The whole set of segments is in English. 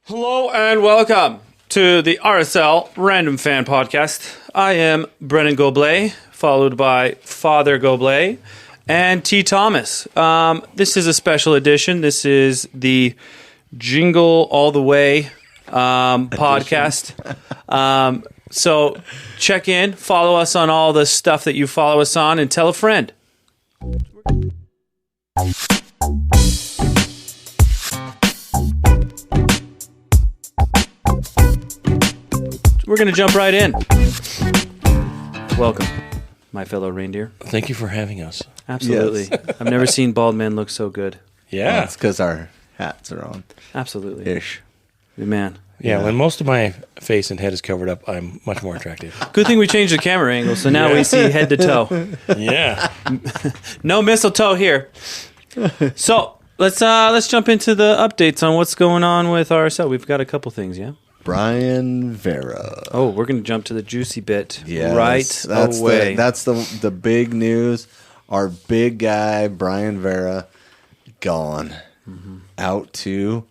Hello and welcome to the RSL Random Fan Podcast. I am Brennan Goblet, followed by Father Goblet and T. Thomas. This is a special edition. This is the Jingle All the Way podcast. So check in, follow us on all the stuff that you follow us on, and tell a friend. We're going to jump right in. Welcome, my fellow reindeer. Thank you for having us. Absolutely. Yes. I've never seen bald men look so good. Yeah. Well, it's because our hats are on. Absolutely. Ish. Good man. Yeah, when most of my face and head is covered up, I'm much more attractive. Good thing we changed the camera angle, so now we see head to toe. Yeah. No mistletoe here. So let's jump into the updates on what's going on with RSL. We've got a couple things, yeah? Brian Vera. Oh, we're going to jump to the juicy bit that's away. That's the big news. Our big guy, Brian Vera, gone. Mm-hmm. Out to,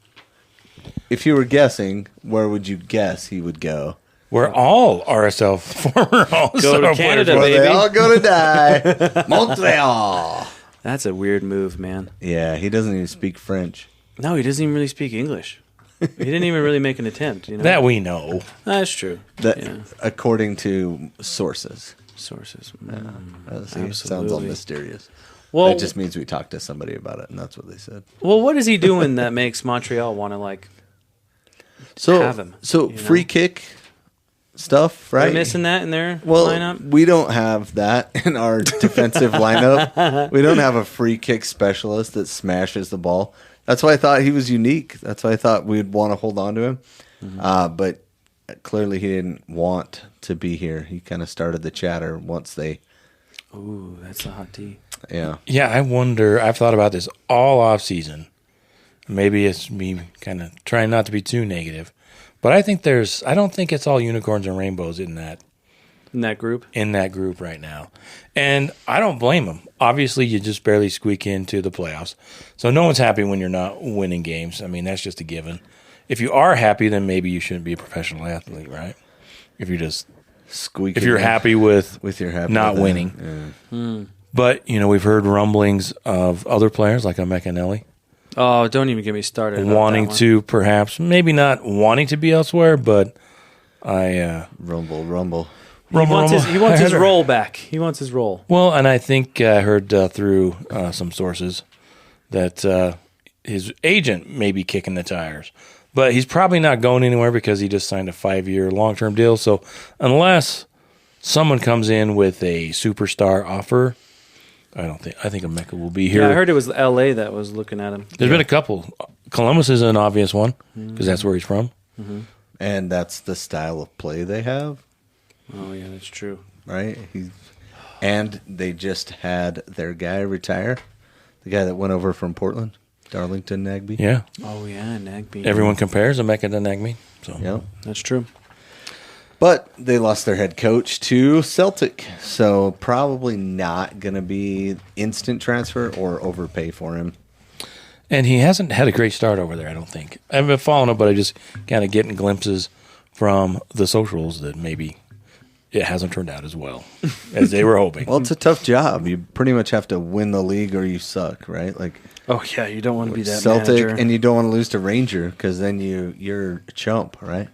if you were guessing, where would you guess he would go? Where all RSL former go to Canada, where baby. They all go to die. Montreal. That's a weird move, man. Yeah, he doesn't even speak French. No, he doesn't even really speak English. He didn't even really make an attempt. You know? That we know. That's true. According to sources. Sources. Sounds all mysterious. Well, that just means we talked to somebody about it, and that's what they said. Well, what is he doing that makes Montreal want to have him? So free kick stuff, right? Are we missing that in their lineup? We don't have that in our defensive lineup. We don't have a free kick specialist that smashes the ball. That's why I thought he was unique. That's why I thought we'd want to hold on to him. Mm-hmm. But clearly he didn't want to be here. He kind of started the chatter once they... Ooh, that's a hot tea. Yeah. Yeah, I wonder. I've thought about this all off season. Maybe it's me kind of trying not to be too negative. But I don't think it's all unicorns and rainbows in that group? In that group right now. And I don't blame them. Obviously, you just barely squeak into the playoffs. So no one's happy when you're not winning games. I mean, that's just a given. If you are happy, then maybe you shouldn't be a professional athlete, right? If you're just squeaking. If you're happy with your not winning. Yeah. But, we've heard rumblings of other players like a McAnally. Oh, don't even get me started. Wanting to perhaps, maybe not wanting to be elsewhere, but Rumble. He wants his role back. He wants his role. Well, and I think I heard through some sources that his agent may be kicking the tires. But he's probably not going anywhere because he just signed a 5-year long-term deal. So unless someone comes in with a superstar offer, I think Emeka will be here. Yeah, I heard it was L.A. that was looking at him. There's been a couple. Columbus is an obvious one because that's where he's from. Mm-hmm. And that's the style of play they have. Oh, yeah, that's true. Right? And they just had their guy retire. The guy that went over from Portland, Darlington Nagbe. Yeah. Oh, yeah, Nagbe. Everyone compares Emeka to Nagbe. So. Yeah. That's true. But they lost their head coach to Celtic. So probably not going to be instant transfer or overpay for him. And he hasn't had a great start over there, I don't think. I haven't been following him, but I just kind of getting glimpses from the socials that maybe it hasn't turned out as well as they were hoping. Well, it's a tough job. You pretty much have to win the league or you suck, right? Oh yeah, you don't want to be that Celtic, manager. And you don't want to lose to Ranger because then you're a chump, right?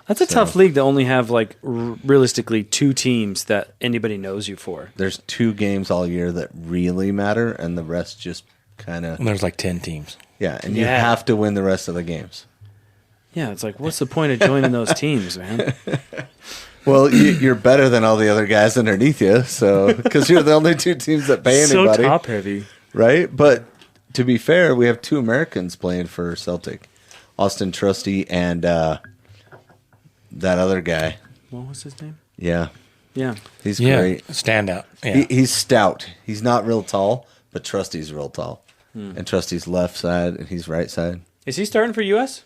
That's a tough league to only have realistically 2 teams that anybody knows you for. There's 2 games all year that really matter, and the rest just kind of. And there's 10 teams. Yeah, and you have to win the rest of the games. Yeah, it's what's the point of joining those teams, man? Well, you're better than all the other guys underneath you, so because you're the only 2 teams that pay anybody. So top heavy, right? But to be fair, we have 2 Americans playing for Celtic, Austin Trusty and that other guy. What was his name? Yeah, he's Yeah, great. standout. Yeah. He's stout. He's not real tall, but Trusty's real tall. And Trusty's left side, and he's right side. Is he starting for U.S.?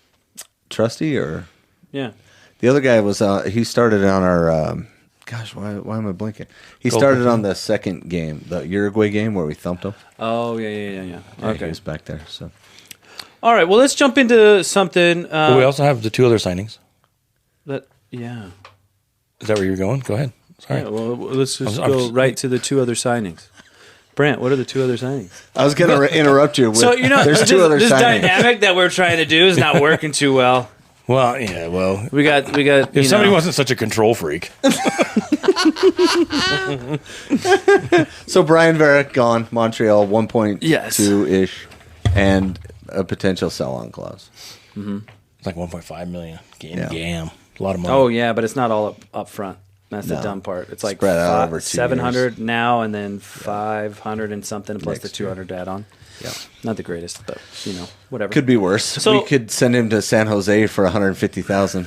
Trusty or Yeah. the other guy was he started on our gosh, why am I blinking? He started on the second game, the Uruguay game where we thumped them. Oh yeah. Yeah, Okay. he was back there. So All right, well, let's jump into something. But we also have the 2 other signings. Yeah. Is that where you're going? Go ahead. Sorry. Yeah, well, let's just go right to the 2 other signings. Brandt, what are the 2 other signings? I was going to interrupt you. With, So, there's 2 other this signings. dynamic that we're trying to do is not working too well. Well, yeah, well. We got. If somebody wasn't such a control freak. So Brian Vera gone, Montreal 1.2-ish, and a potential sell-on clause. It's like 1.5 million. Yeah. Gam. A lot of money. Oh, yeah, but it's not all up front. That's the dumb part. It's like Spread out over 2 700 now and then 500 and something plus Next the 200 add-on. Yeah. Not the greatest, but, whatever. Could be worse. So- we could send him to San Jose for $150,000.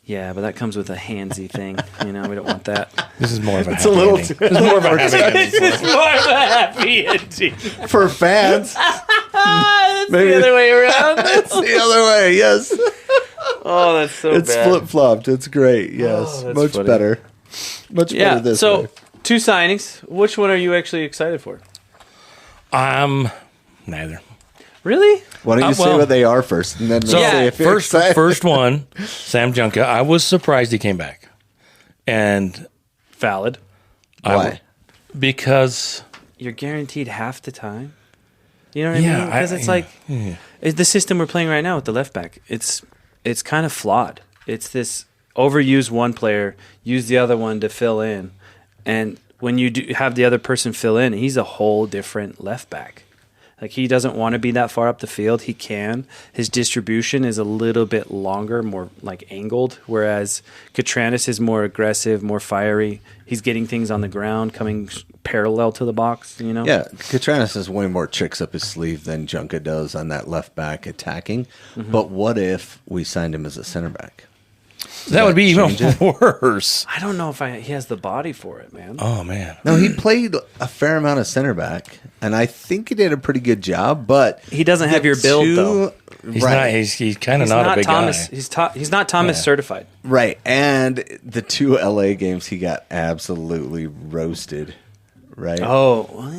Yeah, but that comes with a handsy thing. We don't want that. This is more of a It's a little ending. too This is more of a happy ending. It's more of a happy ending. for fans. That's Maybe- the other way around. It's the other way. Yes, Oh, that's so it's bad. flip flopped. It's great. Yes, that's much funny. better. Much Yeah, better this so way. 2 signings. Which one are you actually excited for? Neither. Really? Why don't you say well- what they are first, and then we'll So say if you're excited. first one, Sam Junka. I was surprised he came back, and Valid. Why? because You're guaranteed half the time. You know what I Yeah, mean? Because it's like it's the system we're playing right now with the left back. It's kind of flawed. It's this overuse one player, use the other one to fill in, and when you do have the other person fill in, he's a whole different left back. Like he doesn't want to be that far up the field. He can. His distribution is a little bit longer, more like angled, whereas Katranis is more aggressive, more fiery. He's getting things on the ground, coming parallel to the box, Yeah, Katranis has way more tricks up his sleeve than Junka does on that left back attacking. Mm-hmm. But what if we signed him as a center back? that would be even change worse. I don't know if he has the body for it, man. Oh man. No, he played a fair amount of center back, and I think he did a pretty good job. But He doesn't have your build, though. He's not. He's kind of He's not a not big Thomas. guy. He's not Thomas Yeah. certified. Right, and the 2 LA games he got absolutely roasted. Right, Oh,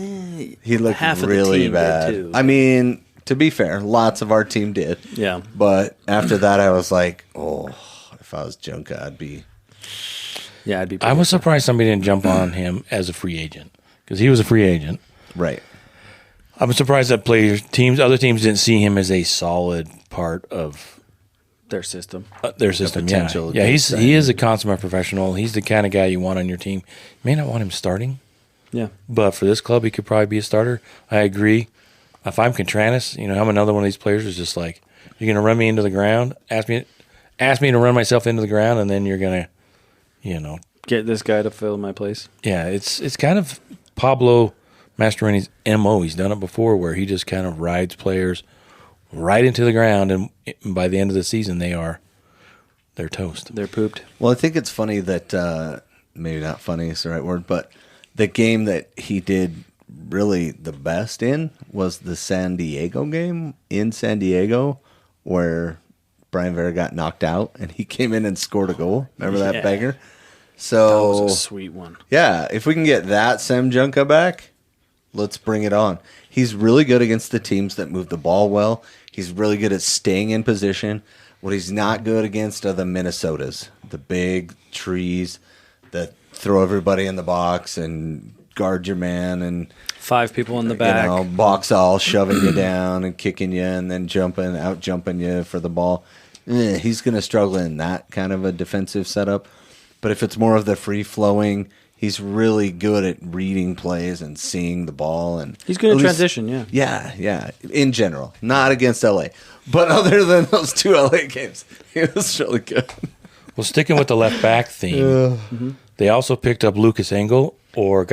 he looked half of the really team did, bad. too. I mean, to be fair, lots of our team did. Yeah. But after that, I was like, oh, if I was Junka, I'd be. Yeah, I'd be. I was surprised somebody didn't jump on him as a free agent because he was a free agent. Right. I'm surprised that other teams didn't see him as a solid part of their system. their system. potential Yeah, against he is a consummate professional. He's the kind of guy you want on your team. You may not want him starting, Yeah. but for this club, he could probably be a starter. I agree. If I'm Contreras, I'm another one of these players who's just like, you're going to run me into the ground, ask me to run myself into the ground, and then you're going to, Get this guy to fill my place. yeah, it's kind of Pablo Mastroeni's MO. He's done it before where he just kind of rides players right into the ground, and by the end of the season, they're toast. They're pooped. Well, I think it's funny that maybe not funny is the right word, but the game that he did really the best in was the San Diego game in San Diego, where Brian Vera got knocked out and he came in and scored a goal. Remember that Yeah. banger? That So was a sweet one. yeah, if we can get that Sam Junka back, let's bring it on. He's really good against the teams that move the ball well. He's really good at staying in position. What he's not good against are the Minnesotas, the big trees that throw everybody in the box and guard your man and 5 people in the back. box all shoving you down and kicking you and then out jumping you for the ball. He's going to struggle in that kind of a defensive setup. But if it's more of the free flowing, he's really good at reading plays and seeing the ball. And He's good at at least- transition, yeah. Yeah. In general, not against LA, but other than those 2 LA games, he was really good. Well, sticking with the left back theme, they also picked up Lucas Engel picked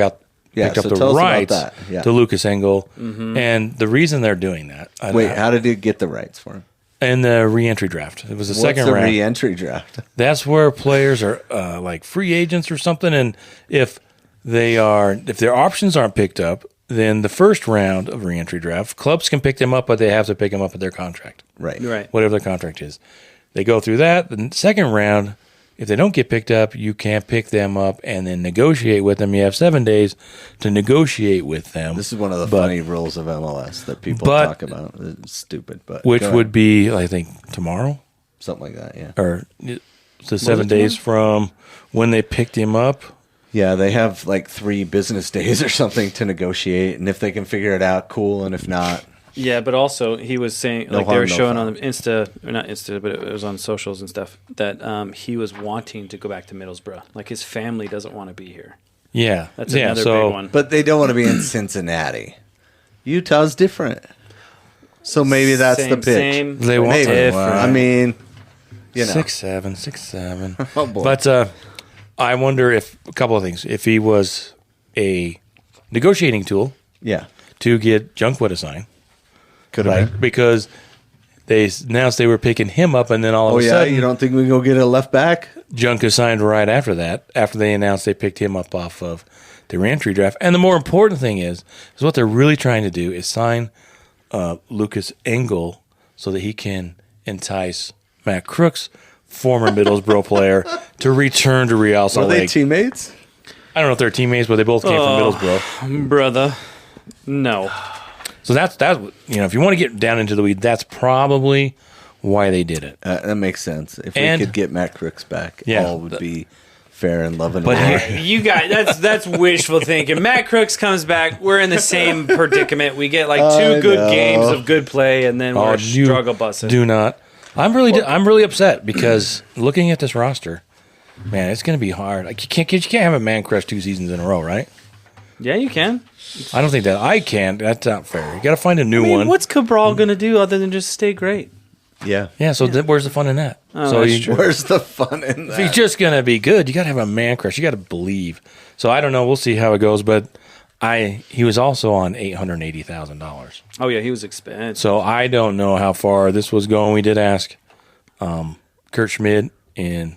up so the tell us about rights that. Yeah. to Lucas Engel. And the reason they're doing that, Wait, how did he get the rights for him? in the re-entry draft, it was the What's second the round. re-entry draft? That's where players are like free agents or something, and if their options aren't picked up, then the first round of re-entry draft, clubs can pick them up, but they have to pick them up at their contract, Right. Right. whatever their contract is. They go through that. The second round, if they don't get picked up, you can't pick them up and then negotiate with them. You have 7 days to negotiate with them. This is one of the funny rules of MLS that people talk about. It's stupid, but which would be, I think, tomorrow, something like that. Yeah, or so 7 days from when they picked him up. Yeah, they have like 3 business days or something to negotiate, and if they can figure it out, cool, and if not. Yeah, but also he was saying, No like they harm, were no showing foul. on the Insta, or not Insta, but it was on socials and stuff, that he was wanting to go back to Middlesbrough. Like his family doesn't want to be here. Yeah, That's another big one. But they don't want to be in Cincinnati. Utah's different. So maybe that's the pitch. Same, They want Maybe. different. I mean, you know. 6'7". Oh, boy. But I wonder if a couple of things. If he was a negotiating tool Yeah. to get Junkwood a sign, Could have right? been. Because they announced they were picking him up, and then all of Oh, a yeah? sudden, You don't think we can go get a left back? Junka signed right after that, after they announced they picked him up off of the reentry draft. And the more important thing is what they're really trying to do is sign Lucas Engel so that he can entice Matt Crooks, former Middlesbrough player, to return to Real Salt Are they Lake. teammates? I don't know if they're teammates, but they both came from Middlesbrough. Brother. No. So that's if you want to get down into the weeds, that's probably why they did it. That makes sense. If And- we could get Matt Crooks back, Yeah. all would be fair and loving. But war. here- You guys, that's wishful thinking. Matt Crooks comes back. We're in the same predicament. We get like 2 I good know. games of good play, and then we're you struggle busting. Do not. I'm really upset because looking at this roster, man, it's going to be hard. Like you can't have a man crush 2 seasons in a row, right? Yeah, you can. I don't think that I can. That's not fair. You got to find a new one. What's Cabral going to do other than just stay great? Yeah. Yeah. So where's the fun in that? Oh, so that's true. Where's the fun in if he's that? just going to be good, you got to have a man crush. You got to believe. So I don't know. We'll see how it goes. But he was also on $880,000. Oh yeah, he was expensive. So I don't know how far this was going. We did ask Kurt Schmid in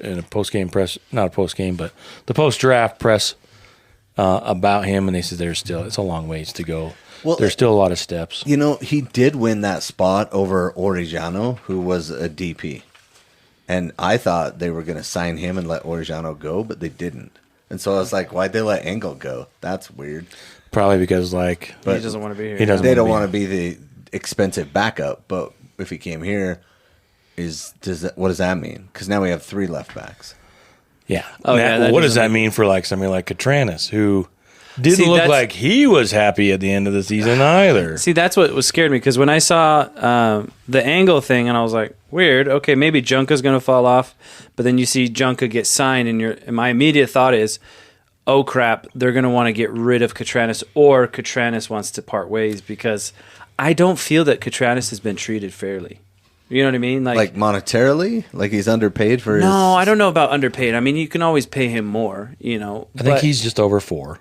a post-game press, not a post-game, but the post-draft press about him, and they said it's a long ways to go. Well, there's still a lot of steps. You know, he did win that spot over Orellano, who was a DP. And I thought they were going to sign him and let Orellano go, but they didn't. And so I was like, why'd they let Engel go? That's weird. Probably because He doesn't want to be here. he doesn't They wanna don't be- want to be the expensive backup, but if he came here, what does that mean? Because now we have 3 left backs. Yeah. Oh, yeah, Now, that what does doesn't that mean for like somebody like Katranis, who didn't See, look that's- like he was happy at the end of the season either? See, that's what was scared me because when I saw the angle thing, and I was like, weird. Okay, maybe Junka's going to fall off, but then you see Junka get signed, and my immediate thought is, oh crap, they're going to want to get rid of Katranis, or Katranis wants to part ways because I don't feel that Katranis has been treated fairly. You know what I mean? Like monetarily? Like he's underpaid for his... No, I don't know about underpaid. I mean, you can always pay him more, I think but he's just over 4.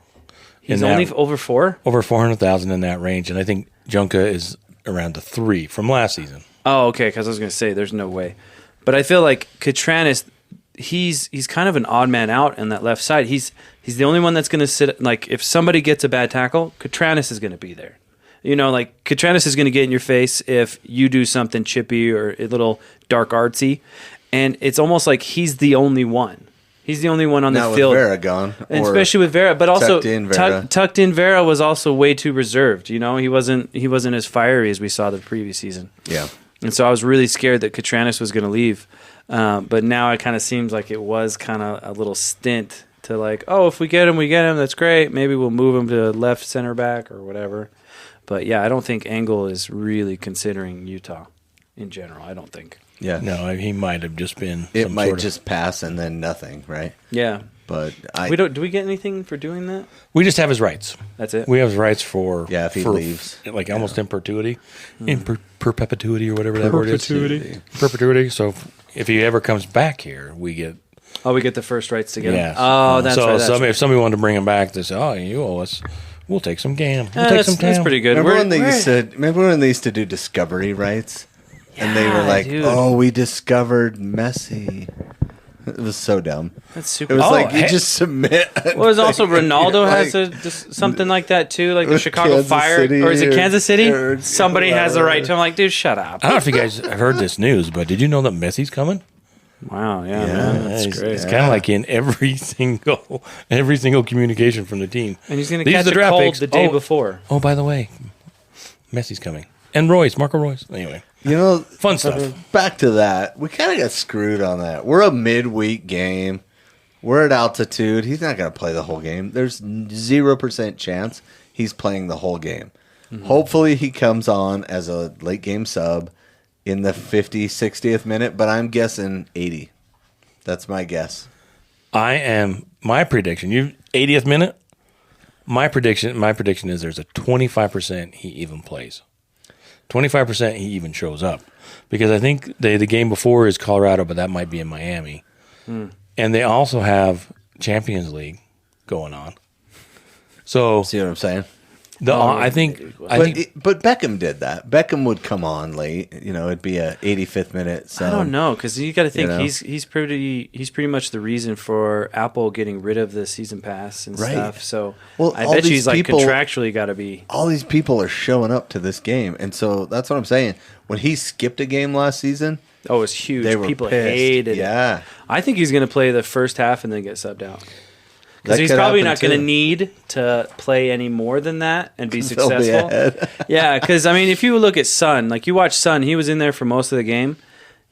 he's in that- only over 4? over 400,000 in that range, and I think Junka is around the 3 from last season. Oh, okay, because I was going to say there's no way. But I feel like Katranis, he's kind of an odd man out on that left side. He's the only one that's going to sit. Like if somebody gets a bad tackle, Katranis is going to be there. You know, like Katranis is going to get in your face if you do something chippy or a little dark artsy, and it's almost like he's the only one. He's the only one on Now the field. with Vera gone. And or especially with Vera, but also tucked in Vera. tucked in Vera was also way too reserved. You know, he wasn't as fiery as we saw the previous season. Yeah. And so I was really scared that Katranis was going to leave. But now it kind of seems like it was kind of a little stint to like, oh, if we get him, that's great. Maybe we'll move him to left center back or whatever. But yeah, I don't think Engel is really considering Utah in general. I don't think. Yeah. No, he might have just been. It some might sort of- just pass and then nothing, right? Yeah. But Do we get anything for doing that? We just have his rights. That's it. We have his rights for if he leaves. like almost in perpetuity, in perpetuity or whatever that word is. Perpetuity. So if he ever comes back here, we get. Oh, we get the first rights to get him. Yes. Oh, that's so right. That's right. if somebody wanted to bring him back, they say, "Oh, you owe us. We'll take some game. We'll take some That's time." pretty good. remember when they used to do discovery rights? And they were like, dude. "Oh, we discovered Messi." It was so dumb. That's It super. was Oh, like you hey. just submit. Well, there's also Ronaldo Like, has something like that too, like the with Chicago Kansas Fire, City or is it or- Kansas City? or Somebody has the whatever. right to. I'm like, dude, shut up. I don't know if you guys have heard this news, but did you know that Messi's coming? Wow, yeah, man, that's it's, great. It's kind of like in every single communication from the team. And he's going to These are catch the a draft cold picks. the day before. Oh, by the way, Messi's coming. And Marco Royce. Anyway, fun stuff. Back to that. We kind of got screwed on that. We're a midweek game. We're at altitude. He's not going to play the whole game. There's 0% chance he's playing the whole game. Mm-hmm. Hopefully he comes on as a late game sub in the 50th, 60th minute, but I'm guessing 80. That's my guess. My prediction, 80th minute, my prediction is there's a 25% he even plays. 25% he even shows up. Because I think the game before is Colorado, but that might be in Miami. And they also have Champions League going on. So see what I'm saying? I think but Beckham did that. Beckham would come on late. It'd be a 85th minute. So I don't know, because you got to think he's pretty much the reason for Apple getting rid of the season pass and stuff. So I bet you he's contractually got to be. All these people are showing up to this game, and so that's what I'm saying. When he skipped a game last season, it was huge. They were people pissed. hated it. I think he's going to play the first half and then get subbed out. Because he's probably not going to need to play any more than that and be successful. Yeah, because, if you look at Son, you watch Son, he was in there for most of the game.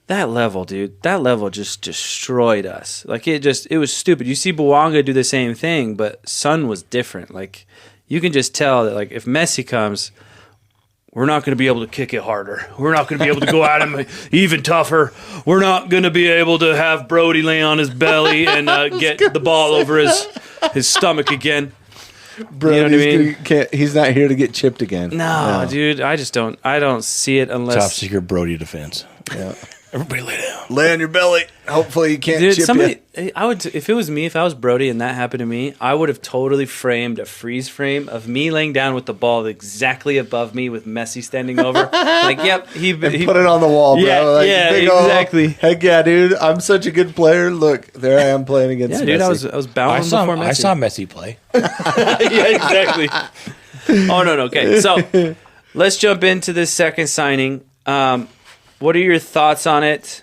That level, dude, just destroyed us. It was stupid. You see Bouanga do the same thing, but Son was different. You can just tell that, if Messi comes, we're not going to be able to kick it harder. We're not going to be able to go at him even tougher. We're not going to be able to have Brody lay on his belly and get the ball over his stomach again. Bro, he's not here to get chipped again. No, dude, I don't see it unless top secret Brody defense. Yeah. Everybody lay down. Lay on your belly. Hopefully you can't chip you. I would, if it was me, if I was Brody and that happened to me, I would have totally framed a freeze frame of me laying down with the ball exactly above me with Messi standing over. Yep. He put it on the wall, bro. Yeah, exactly. Heck yeah, dude. I'm such a good player. Look, there I am playing against Messi. Dude, I was bound before Messi. I saw Messi play. Yeah, exactly. Oh, no. Okay, so let's jump into this second signing. What are your thoughts on it?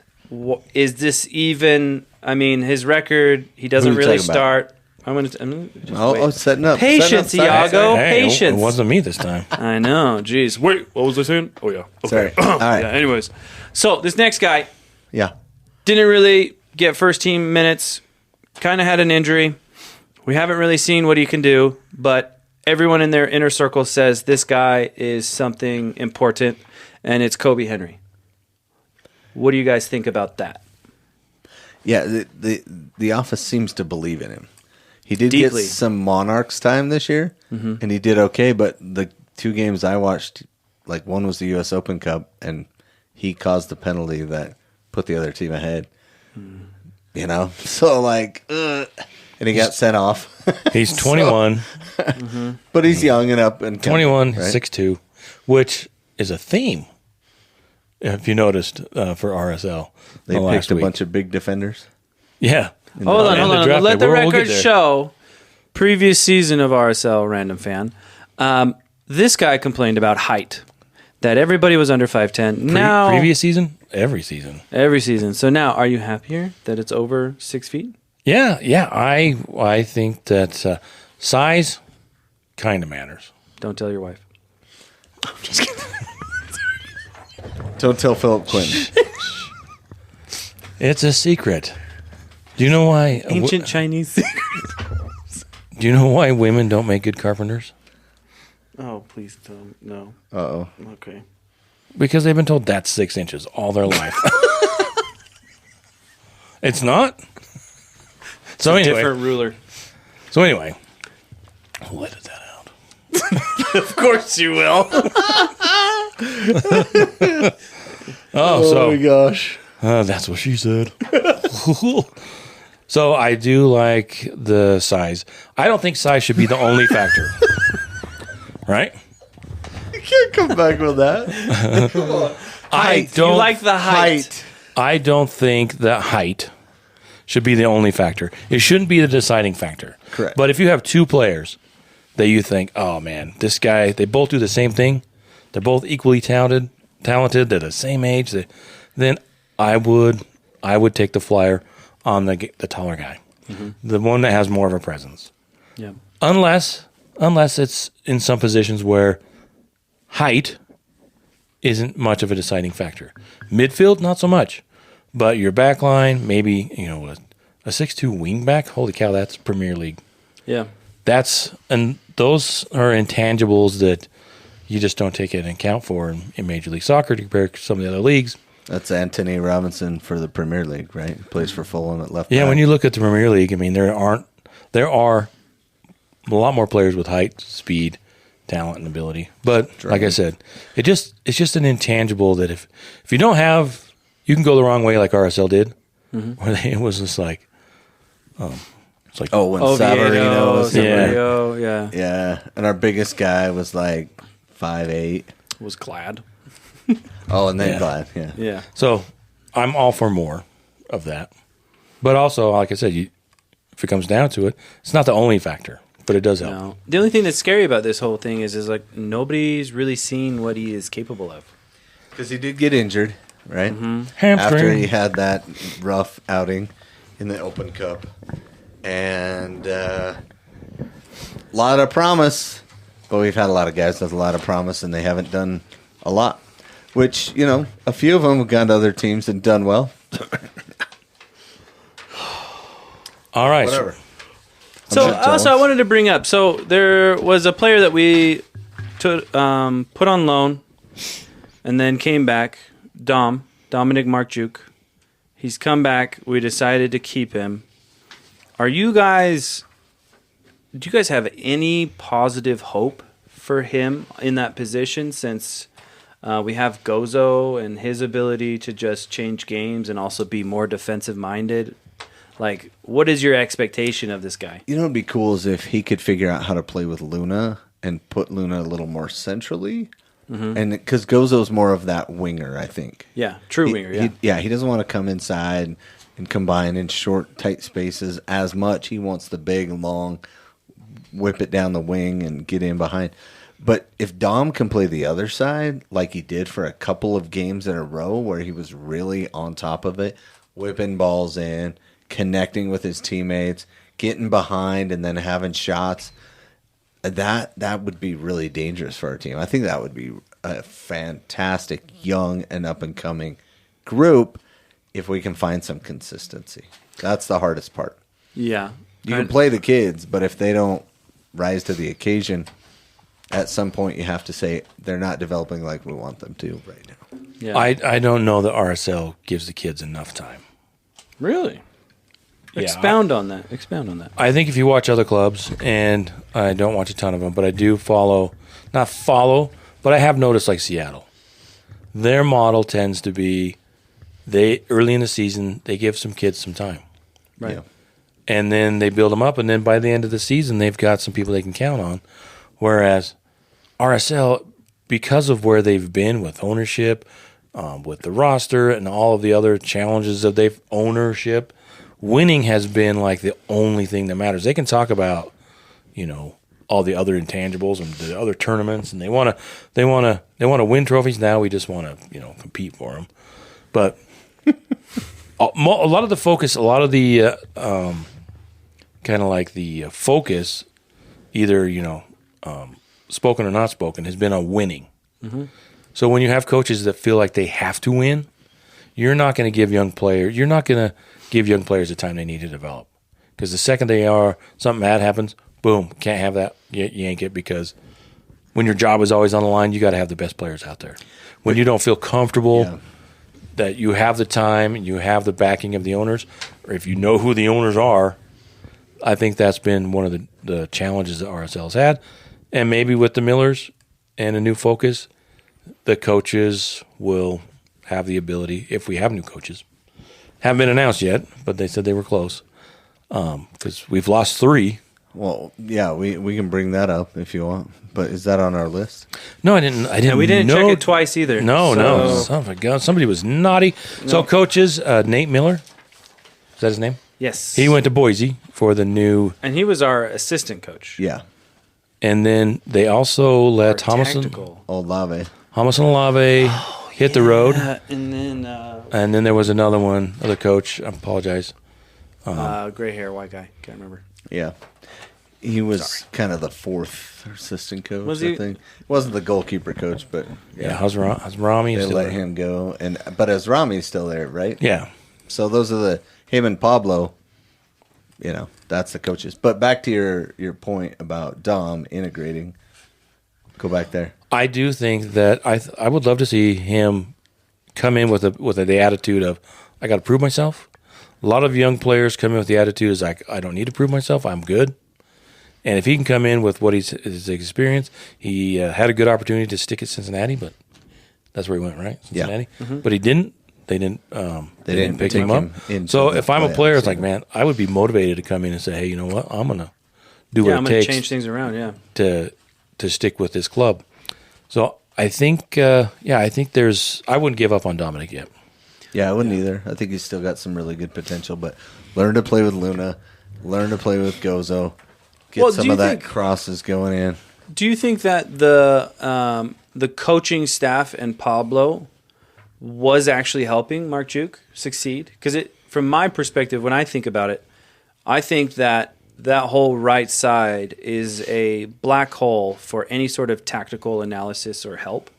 Is this even? His record. He doesn't really start. I'm setting up. Patience, Iago. Patience. It wasn't me this time. I know. Jeez. Wait, what was I saying? Oh yeah. Okay. Sorry. All right. Yeah, anyways, so this next guy. Yeah. Didn't really get first team minutes. Kind of had an injury. We haven't really seen what he can do, but everyone in their inner circle says this guy is something important, and it's Kobe Henry. What do you guys think about that? Yeah, the office seems to believe in him. He did get some Monarchs time this year, and he did okay, but the two games I watched, one was the U.S. Open Cup, and he caused the penalty that put the other team ahead. So, and he got sent off. He's 21. But he's young and up. And 21, 6'2", which is a theme. If you noticed, for RSL, they picked a bunch of big defenders. Yeah. Hold on. Let the record show. Previous season of RSL Random Fan, this guy complained about height. That everybody was under 5'10". Now, previous season, every season. So now, are you happier that it's over 6 feet? Yeah. I think that size kind of matters. Don't tell your wife. I'm just kidding. Don't tell Philip Quinton. It's a secret. Do you know why? Ancient Chinese secret. Do you know why women don't make good carpenters? Oh, please don't. No. Uh-oh. Okay. Because they've been told that's 6 inches all their life. It's not? So anyway. Different ruler. So anyway. I'll edit that out. Of course you will. Oh my gosh. That's what she said. So I do like the size. I don't think size should be the only factor. Right? You can't come back with that. Come on. You like the height. I don't think that height should be the only factor. It shouldn't be the deciding factor. Correct. But if you have two players that you think, oh man, this guy, they both do the same thing. They're both equally talented. They're the same age. Then I would I would take the flyer on the taller guy, the one that has more of a presence. Yeah. Unless it's in some positions where height isn't much of a deciding factor. Midfield, not so much. But your back line, maybe, a 6'2" wing back, holy cow, that's Premier League. Yeah. And those are intangibles that you just don't take into account for in Major League Soccer to compare to some of the other leagues. That's Anthony Robinson for the Premier League, right? He plays for Fulham at left Yeah, back. when you look at the Premier League, I mean, there are a lot more players with height, speed, talent, and ability. But like I said, it's just an intangible that if you don't have, you can go the wrong way like RSL did, where it was just like, it's like when Oviedo, Savarino was Savarino, yeah. Yeah, and our biggest guy was like 5'8". Was glad. Oh, and then Yeah. Glad, yeah. Yeah. So I'm all for more of that. But also, like I said, if it comes down to it, it's not the only factor, but it does help. No. The only thing that's scary about this whole thing is like nobody's really seen what he is capable of. Because he did get injured, right? Hamstring. After he had that rough outing in the Open Cup. And a lot of promise. But we've had a lot of guys with a lot of promise, and they haven't done a lot. Which, a few of them have gone to other teams and done well. All right. Whatever. So not also, I jealous. wanted to bring up. So there was a player that we put on loan, and then came back. Dominic Markjuk. He's come back. We decided to keep him. Do you guys have any positive hope for him in that position? Since we have Gozo and his ability to just change games and also be more defensive minded. Like, what is your expectation of this guy? You know what would be cool is if he could figure out how to play with Luna and put Luna a little more centrally. And because Gozo's more of that winger, I think. Yeah, true winger, yeah. He doesn't want to come inside and combine in short, tight spaces as much. He wants the big, long, whip it down the wing and get in behind. But if Dom can play the other side, like he did for a couple of games in a row where he was really on top of it, whipping balls in, connecting with his teammates, getting behind and then having shots, that would be really dangerous for our team. I think that would be a fantastic young and up-and-coming group if we can find some consistency. That's the hardest part. Yeah. You can play the kids, but if they don't rise to the occasion, at some point you have to say they're not developing like we want them to right now. Yeah. I don't know that RSL gives the kids enough time. Really? Yeah, Expound on that. I think if you watch other clubs, and I don't watch a ton of them, but I do but I have noticed like Seattle. Their model tends to be early in the season, they give some kids some time. Right. Yeah. And then they build them up, and then by the end of the season, they've got some people they can count on. Whereas RSL, because of where they've been with ownership, with the roster, and all of the other challenges of ownership, winning has been like the only thing that matters. They can talk about, all the other intangibles and the other tournaments, and they want to win trophies. Now we just want to compete for them. But a lot of the focus, a lot of the kind of like the focus, either spoken or not spoken, has been on winning. Mm-hmm. So when you have coaches that feel like they have to win, you're not going to give young players the time they need to develop. Because the second something bad happens, boom, can't have that, yank it, because when your job is always on the line, you got to have the best players out there. When you don't feel comfortable that you have the time, you have the backing of the owners, or if you know who the owners are, I think that's been one of the challenges that RSL's had. And maybe with the Millers and a new focus, the coaches will have the ability, if we have new coaches. Haven't been announced yet, but they said they were close. Because we've lost 3. Well, yeah, we can bring that up if you want. But is that on our list? No, I didn't. And we didn't check it twice either. No. Son of a gun. Somebody was naughty. No. So coaches, Nate Miller, is that his name? Yes. He went to Boise for the new. And he was our assistant coach. Yeah. And then they also let Olave. Olave. Olave. Oh, hit the road. And then there was another coach. I apologize. gray hair, white guy. Can't remember. Yeah. He was kind of the fourth assistant coach, Was I he? think. Wasn't the goalkeeper coach, but Yeah, how's Rami? they Still let there? him go. But Rami's still there, right? Yeah. So those are him and Pablo, that's the coaches. But back to your point about Dom integrating. Go back there. I do think that I would love to see him come in with the attitude of, I got to prove myself. A lot of young players come in with the attitude is like, I don't need to prove myself. I'm good. And if he can come in with what his experience, he had a good opportunity to stick at Cincinnati, but that's where he went, right? Cincinnati. Yeah. Mm-hmm. But he didn't. They didn't pick him up. So if I'm a player, it's like, man, I would be motivated to come in and say, hey, you know what? I'm gonna do what I'm it going to takes change things around. Yeah. to stick with this club. So I think, I think I wouldn't give up on Dominic yet. Yeah, I wouldn't either. I think he's still got some really good potential, but learn to play with Luna, learn to play with Gozo, get some of that crosses going in. Do you think that the coaching staff and Pablo was actually helping Mark Juke succeed? Because from my perspective, when I think about it, I think that whole right side is a black hole for any sort of tactical analysis or help.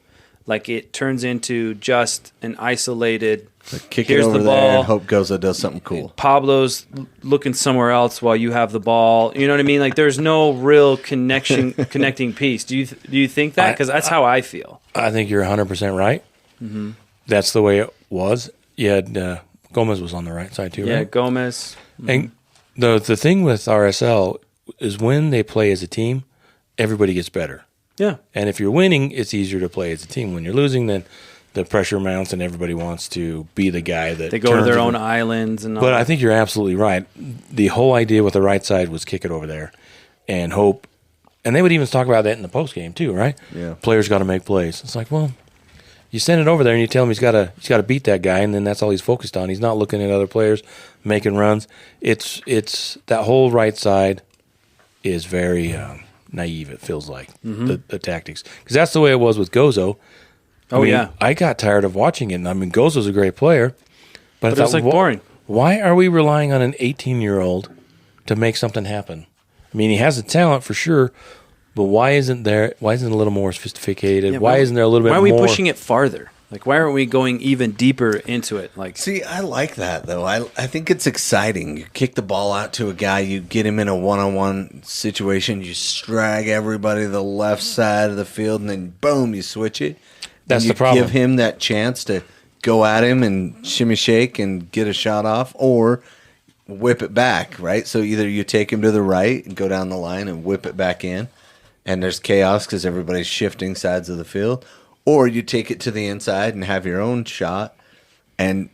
Like it turns into just an isolated. Kick here's it over the there ball. and hope Gozo does something cool. Pablo's looking somewhere else while you have the ball. You know what I mean? Like there's no real connecting piece. Do you think that? Because that's how I feel. I think you're 100% right. Mm-hmm. That's the way it was. You had Gomez was on the right side too, right? Yeah, Gomez. Mm-hmm. And the thing with RSL is when they play as a team, everybody gets better. Yeah. And if you're winning, it's easier to play as a team. When you're losing, then the pressure mounts and everybody wants to be the guy that they go to their own islands and all But that. I think you're absolutely right. The whole idea with the right side was kick it over there and hope. And they would even talk about that in the post game too, right? Yeah. Players Got to make plays. It's like, well, you send it over there and you tell him he's got to beat that guy, and then that's all he's focused on. He's not looking at other players making runs. It's that whole right side is very naive. It feels like the tactics, because that's the way it was with Gozo. I got tired of watching it. And I mean, Gozo's a great player, but I thought, it was like boring. Why are we relying on an 18-year-old to make something happen? I mean, he has the talent for sure. But why isn't it a little more sophisticated? Yeah, why isn't there a little bit more? Why are we pushing it farther? Like, why aren't we going even deeper into it? Like, see, I like that though. I think it's exciting. You kick the ball out to a guy, you get him in a one-on-one situation, you drag everybody to the left side of the field, and then boom, you switch it. That's the problem. Give him that chance to go at him and shimmy shake and get a shot off, or whip it back. Right. So either you take him to the right and go down the line and whip it back in, and there's chaos because everybody's shifting sides of the field. Or you take it to the inside and have your own shot. And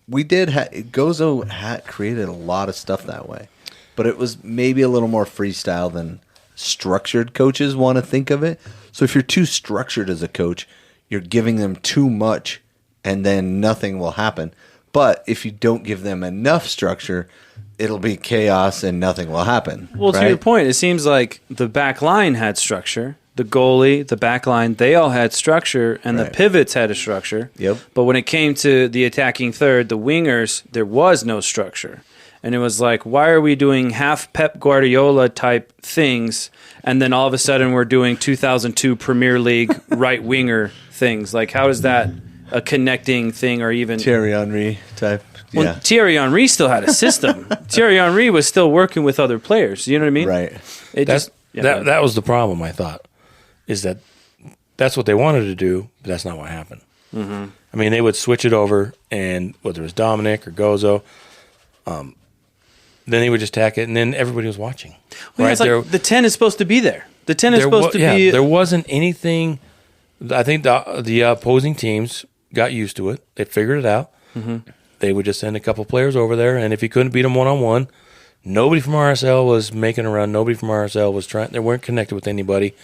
we did Gozo created a lot of stuff that way. But it was maybe a little more freestyle than structured coaches want to think of it. So if you're too structured as a coach, you're giving them too much and then nothing will happen. But if you don't give them enough structure, it'll be chaos and nothing will happen. well, right? to your point, it seems like the back line had structure. The goalie, the back line, they all had structure, and the pivots had a structure. Yep. But when it came to the attacking third, the wingers, there was no structure. And it was like, why are we doing half Pep Guardiola type things, and then all of a sudden we're doing 2002 Premier League right winger things? Like, how is that a connecting thing, or even Thierry Henry type? Well, Yeah. Thierry Henry still had a system. Thierry Henry was still working with other players. You know what I mean? Right. That was the problem, I thought, is that's what they wanted to do, but that's not what happened. Mm-hmm. I mean, they would switch it over, and whether it was Dominic or Gozo, then they would just tack it, and then everybody was watching. Well, it's like the 10 is supposed to be there. The 10 is supposed to be... There wasn't anything... I think the opposing teams got used to it. They figured it out. Mm-hmm. They would just send a couple players over there, and if you couldn't beat them one-on-one, nobody from RSL was making a run. Nobody from RSL was trying... They weren't connected with anybody.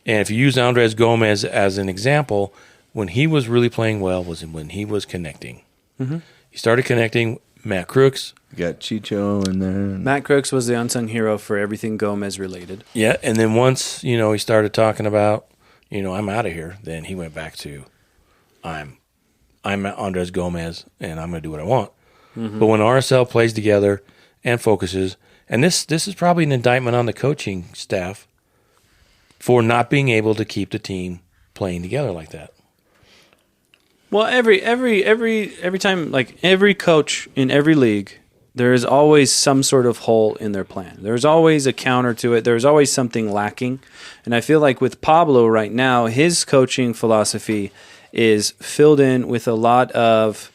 And if you use Andres Gomez as an example, when he was really playing well was when he was connecting. Mm-hmm. He started connecting. Matt Crooks. You got Chicho in there. Matt Crooks was the unsung hero for everything Gomez related. Yeah, and then once, he started talking about, I'm out of here, then he went back to I'm Andres Gomez, and I'm going to do what I want. But when RSL plays together and focuses, and this is probably an indictment on the coaching staff for not being able to keep the team playing together like that. Well, every time, like every coach in every league, there is always some sort of hole in their plan. There's always a counter to it. There's always something lacking. And I feel like with Pablo right now, his coaching philosophy is filled in with a lot of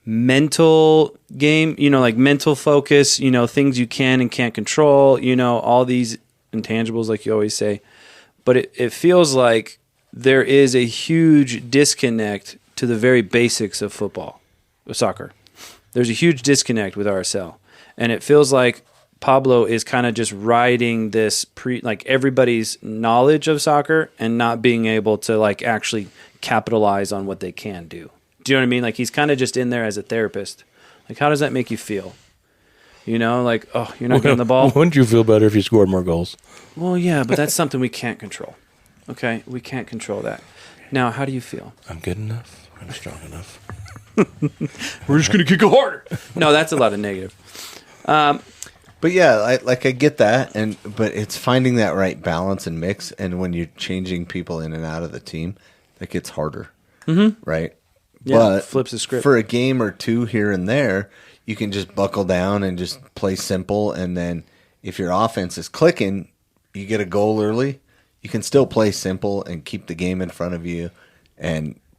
mental game, like mental focus, things you can and can't control, all these intangibles, like you always say. But it feels like there is a huge disconnect to the very basics of soccer. There's a huge disconnect with RSL. And it feels like Pablo is kind of just riding this like everybody's knowledge of soccer and not being able to like actually capitalize on what they can do. Do you know what I mean? Like he's kind of just in there as a therapist. Like how does that make you feel? Like, oh, you're not getting the ball? Wouldn't you feel better if you scored more goals? Well, yeah, but that's something we can't control. Okay? We can't control that. Now, how do you feel? I'm good enough. I'm strong enough. We're just going to kick it harder. No, that's a lot of negative. But yeah, I get that, but it's finding that right balance and mix, and when you're changing people in and out of the team, that gets harder, right? Yeah, but flips the script. For a game or two here and there, you can just buckle down and just play simple, and then if your offense is clicking, you get a goal early, you can still play simple and keep the game in front of you,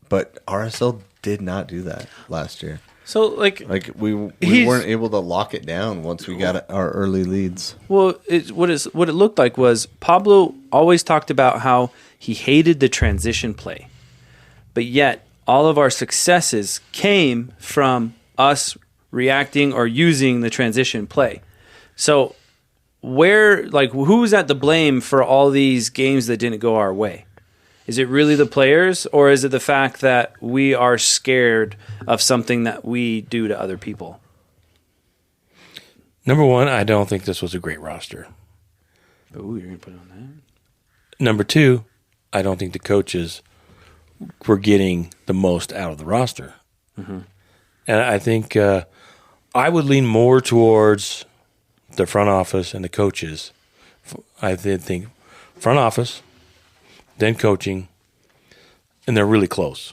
but RSL did not do that last year. So, like we weren't able to lock it down once we got our early leads. Well, what it looked like was Pablo always talked about how he hated the transition play, but yet all of our successes came from us reacting or using the transition play. So, who's at the blame for all these games that didn't go our way? Is it really the players, or is it the fact that we are scared of something that we do to other people? Number one, I don't think this was a great roster. Ooh, you're going to put it on that? Number two, I don't think the coaches were getting the most out of the roster. And I think I would lean more towards the front office and the coaches. I did think front office, then coaching, and they're really close.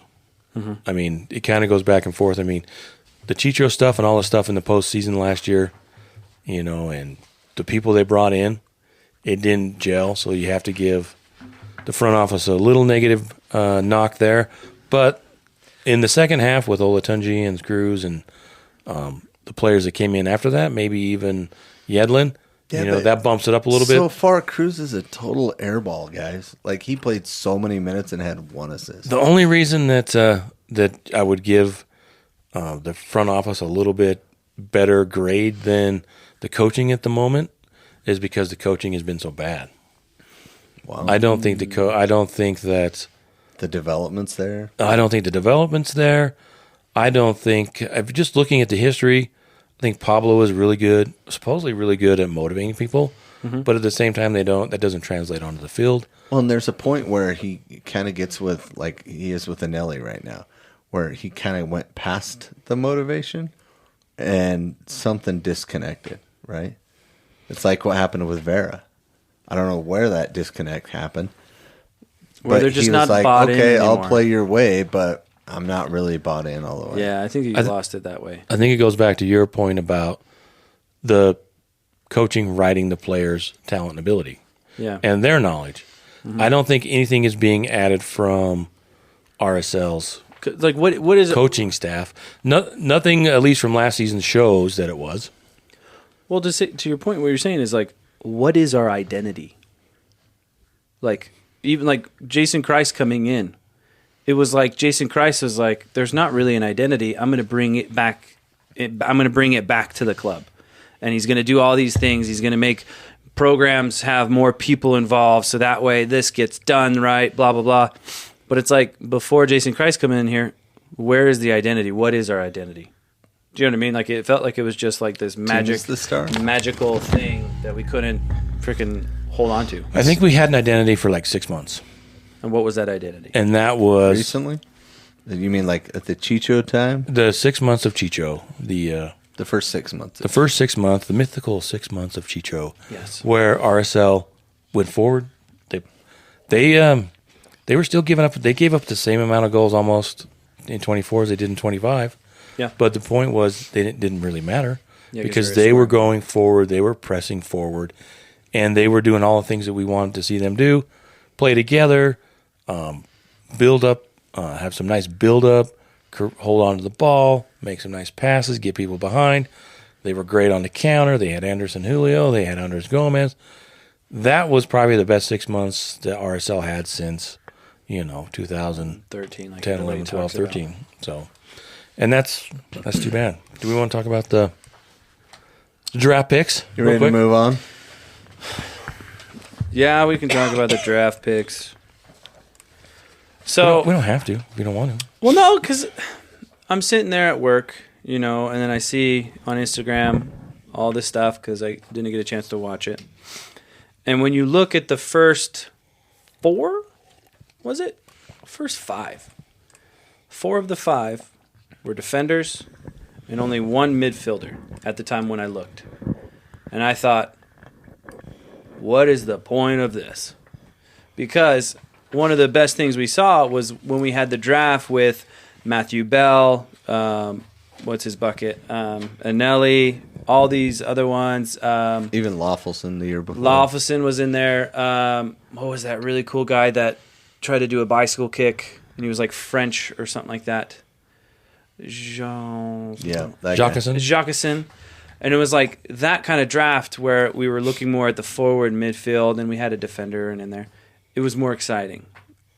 I mean, it kind of goes back and forth. I mean, the Chicho stuff and all the stuff in the postseason last year, and the people they brought in, it didn't gel, so you have to give the front office a little negative knock there. But in the second half with Olatunji and Cruz and the players that came in after that, maybe even Yedlin, that bumps it up a little bit. So far, Cruz is a total airball, guys. Like, he played so many minutes and had one assist. The only reason that I would give the front office a little bit better grade than the coaching at the moment is because the coaching has been so bad. Wow. I don't think I don't think that the development's there. I don't think the development's there. I don't think just looking at the history, I think Pablo is really good, supposedly really good at motivating people, but at the same time that doesn't translate onto the field. Well, and there's a point where he kind of gets with, like he is with Anelli right now, where he kind of went past the motivation and something disconnected, right? It's like what happened with Vera. I don't know where that disconnect happened. Where they're just not bought in okay, anymore. I'll play your way, but I'm not really bought in all the way. Yeah, I think you lost it that way. I think it goes back to your point about the coaching riding the players' talent and ability, and their knowledge. I don't think anything is being added from RSL's what is coaching staff. Nothing, at least from last season, shows that it was. Well, to your point, what you're saying is like, what is our identity? Like, even like Jason Christ coming in, it was like Jason Christ was like, "There's not really an identity. I'm going to bring it back. I'm going to bring it back to the club, and he's going to do all these things. He's going to make programs have more people involved, so that way this gets done right. Blah blah blah." But it's like before Jason Christ coming in here, where is the identity? What is our identity? Do you know what I mean? Like, it felt like it was just like this magical thing that we couldn't freaking hold on to. I think we had an identity for like 6 months. And what was that identity? And that was... Recently? You mean like at the Chicho time? The 6 months of Chicho, The first 6 months. the first 6 months, the mythical 6 months of Chicho, Yes. where RSL went forward. They were still giving up. They gave up the same amount of goals almost in 24 as they did in 25. Yeah. But the point was, didn't really matter because they they were were going forward. They were pressing forward, and they were doing all the things that we wanted to see them do: play together, build up, have some nice build up, hold on to the ball, make some nice passes, get people behind. They were great on the counter. They had Anderson Julio. They had Andres Gomez. That was probably the best 6 months that RSL had since, 2010, 13, like 11, 12, 13. So, and that's too bad. Do we want to talk about the draft picks? You ready to move on? Yeah, we can talk about the draft picks. So We don't have to. We don't want to. Well, no, because I'm sitting there at work, and then I see on Instagram all this stuff because I didn't get a chance to watch it. And when you look at the first 4, was it? First 5. 4 of the 5 were defenders and only 1 midfielder at the time when I looked. And I thought, what is the point of this? Because one of the best things we saw was when we had the draft with Matthew Bell, what's his bucket, Anelli, all these other ones. Even Lawfulson the year before. Lawfulson was in there. What was that really cool guy that tried to do a bicycle kick, and he was like French or something like that? Yeah, Jacqueson. And it was like that kind of draft where we were looking more at the forward midfield, and we had a defender in there. It was more exciting.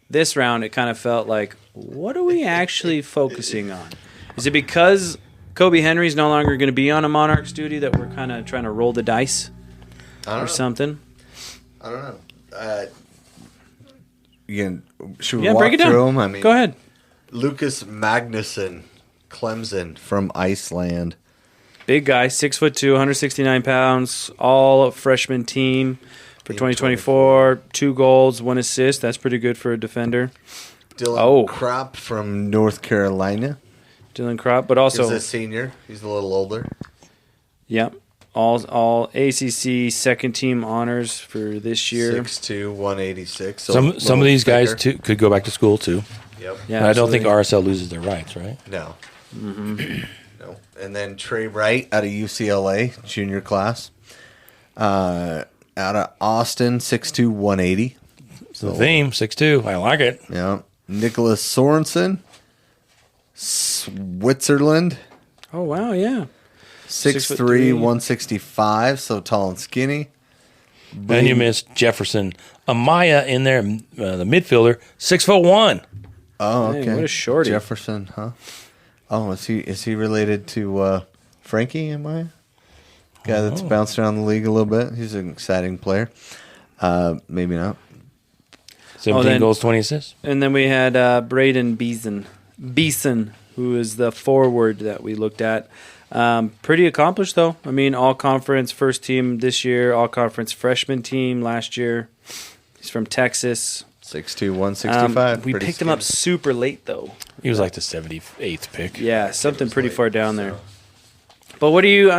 This round, it kind of felt like, what are we actually focusing on? Is it because Kobe Henry's no longer going to be on a Monarchs duty that we're kind of trying to roll the dice or something? I don't know. Should we Yeah, walk break it down. through them? I mean, Go ahead. Lucas Magnuson, Clemson from Iceland. Big guy, 6'2", 169 pounds, all freshman team for 2024. 2 goals, 1 assist. That's pretty good for a defender. Dylan Kropp from North Carolina. Dylan Kropp, but also He's a senior. He's a little older. Yep. All ACC second team honors for this year. 6'2", 186. So Some of these guys too could go back to school too. Yep. Yeah, I don't think absolutely. RSL loses their rights, right? No. No. And then Trey Wright out of UCLA, junior class. Out of Austin, 6'2", 180. The theme 6'2". I like it. Yeah. Nicholas Sorensen, Switzerland. Oh, wow, yeah. 6'3", 165, so tall and skinny. Then you missed Jefferson Amaya in there, the midfielder, 6'1". Oh, Dang, okay. what a shorty. Jefferson, huh? Oh, is he related to Frankie Amaya? Guy that's bounced around the league a little bit. He's an exciting player. Maybe not. 17 goals, 20 assists. And then we had Braden Beeson, who is the forward that we looked at. Pretty accomplished, though. I mean, all-conference first team this year, all-conference freshman team last year. He's from Texas. 6'2", 165. We picked him up super late, though. He was like the 78th pick. Yeah, something pretty far down there. But what do you,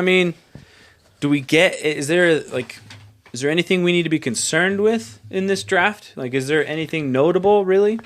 do we get, is there anything we need to be concerned with in this draft? Like, is there anything notable, really?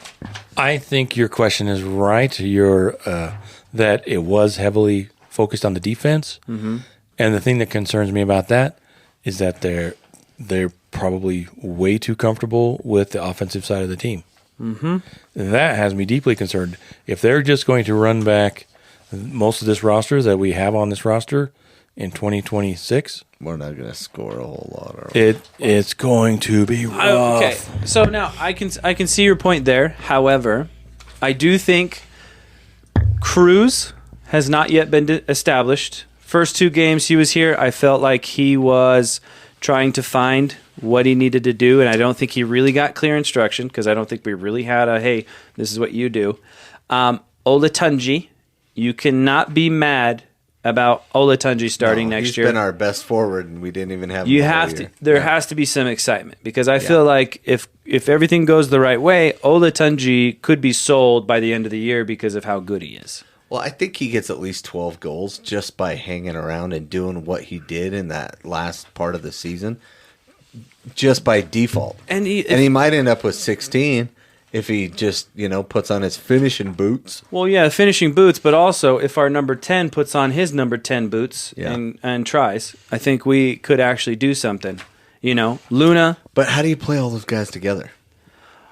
I think your question is right. That it was heavily focused on the defense. Mm-hmm. And the thing that concerns me about that is that they're probably way too comfortable with the offensive side of the team. Mm-hmm. That has me deeply concerned. If they're just going to run back most of this roster that we have on this roster in 2026, we're not going to score a whole lot. Are we? It's going to be rough. Okay, so now I can see your point there. However, I do think Cruz has not yet been established. First 2 games he was here, I felt like he was trying to find what he needed to do, and I don't think he really got clear instruction because I don't think we really had hey, this is what you do. Olatunji, you cannot be mad about Olatunji starting next he's year. He's been our best forward, and we didn't even have him You the have whole to. year. There has to be some excitement because I feel like if everything goes the right way, Olatunji could be sold by the end of the year because of how good he is. Well, I think he gets at least 12 goals just by hanging around and doing what he did in that last part of the season, just by default. And he might end up with 16 if he just, puts on his finishing boots. Well, yeah, finishing boots, but also if our number 10 puts on his number 10 boots and tries, I think we could actually do something. Luna. But how do you play all those guys together?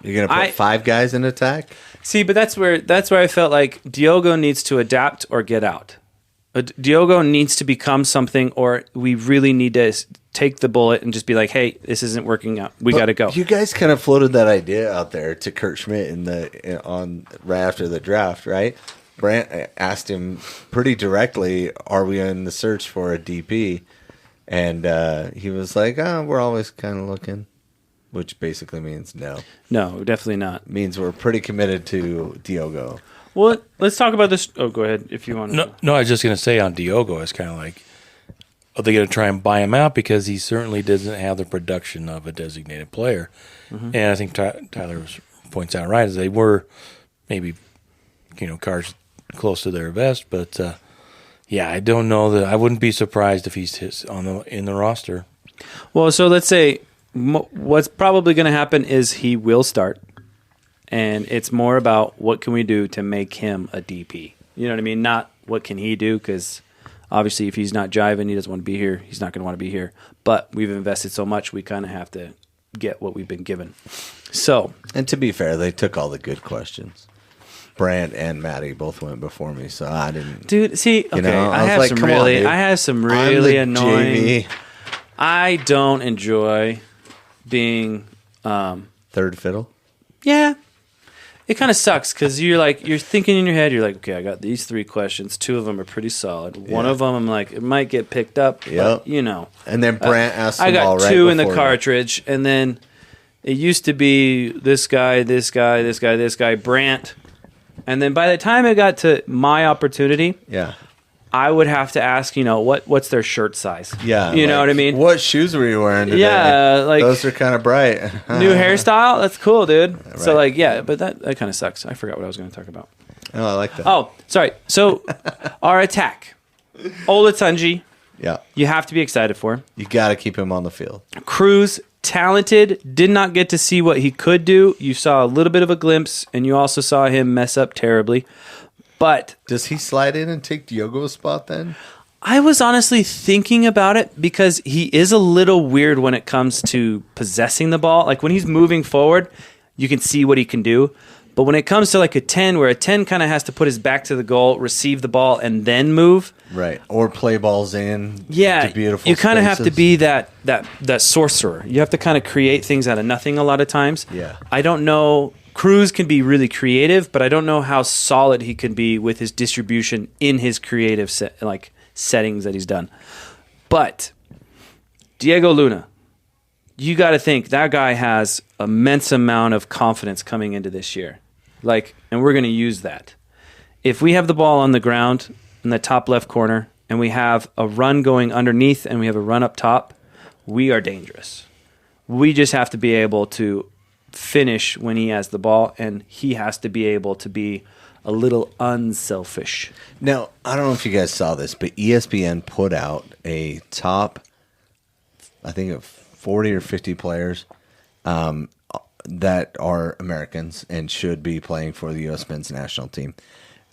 You're going to put 5 guys in attack? See, but that's where I felt like Diogo needs to adapt or get out. Diogo needs to become something, or we really need to take the bullet and just be like, hey, this isn't working out. We got to go. You guys kind of floated that idea out there to Kurt Schmidt right after the draft, right? Brandt asked him pretty directly, are we in the search for a DP? And he was like, we're always kind of looking, which basically means no. No, definitely not. Means we're pretty committed to Diogo. Well, let's talk about this. Oh, go ahead if you want to. No, I was just going to say on Diogo, it's kind of like, are they going to try and buy him out because he certainly doesn't have the production of a designated player? Mm-hmm. And I think Tyler points out right, as they were maybe, cards close to their best, but I don't know that I wouldn't be surprised if he's in the roster. Well, so let's say what's probably going to happen is he will start. And it's more about what can we do to make him a DP. You know what I mean? Not what can he do, because obviously if he's not jiving, he doesn't want to be here. He's not going to want to be here. But we've invested so much, we kind of have to get what we've been given. So, and to be fair, they took all the good questions. Brandt and Maddie both went before me, so I didn't. Dude, see, okay, I have some really annoying. JV. I don't enjoy being third fiddle. Yeah. It kind of sucks because you're thinking in your head, you're like, okay, I got these 3 questions. 2 of them are pretty solid. One of them, I'm like, it might get picked up, but, And then Brandt asked them I got all 2 in the cartridge, and then it used to be this guy, Brandt. And then by the time it got to my opportunity, I would have to ask, what's their shirt size? Yeah. You know what I mean? What shoes were you wearing today? Yeah. Those are kind of bright. New hairstyle? That's cool, dude. Right. So, but that kind of sucks. I forgot what I was going to talk about. Oh, I like that. Oh, sorry. So, our attack. Olatunji. Yeah. You have to be excited for. You got to keep him on the field. Cruz, talented. Did not get to see what he could do. You saw a little bit of a glimpse, and you also saw him mess up terribly. But does he slide in and take Diogo's spot then? I was honestly thinking about it because he is a little weird when it comes to possessing the ball. Like when he's moving forward, you can see what he can do. But when it comes to like a 10, where a 10 kind of has to put his back to the goal, receive the ball, and then move. Right. Or play balls in. Yeah. To beautiful you kind of have to spaces. be that sorcerer. You have to kind of create things out of nothing a lot of times. Yeah. I don't know. Cruz can be really creative, but I don't know how solid he can be with his distribution in his creative settings that he's done. But Diego Luna, you got to think that guy has immense amount of confidence coming into this year. And we're going to use that. If we have the ball on the ground in the top left corner and we have a run going underneath and we have a run up top, we are dangerous. We just have to be able to finish when he has the ball, and he has to be able to be a little unselfish. Now, I don't know if you guys saw this, but ESPN put out a top, I think, of 40 or 50 players that are Americans and should be playing for the U.S. men's national team.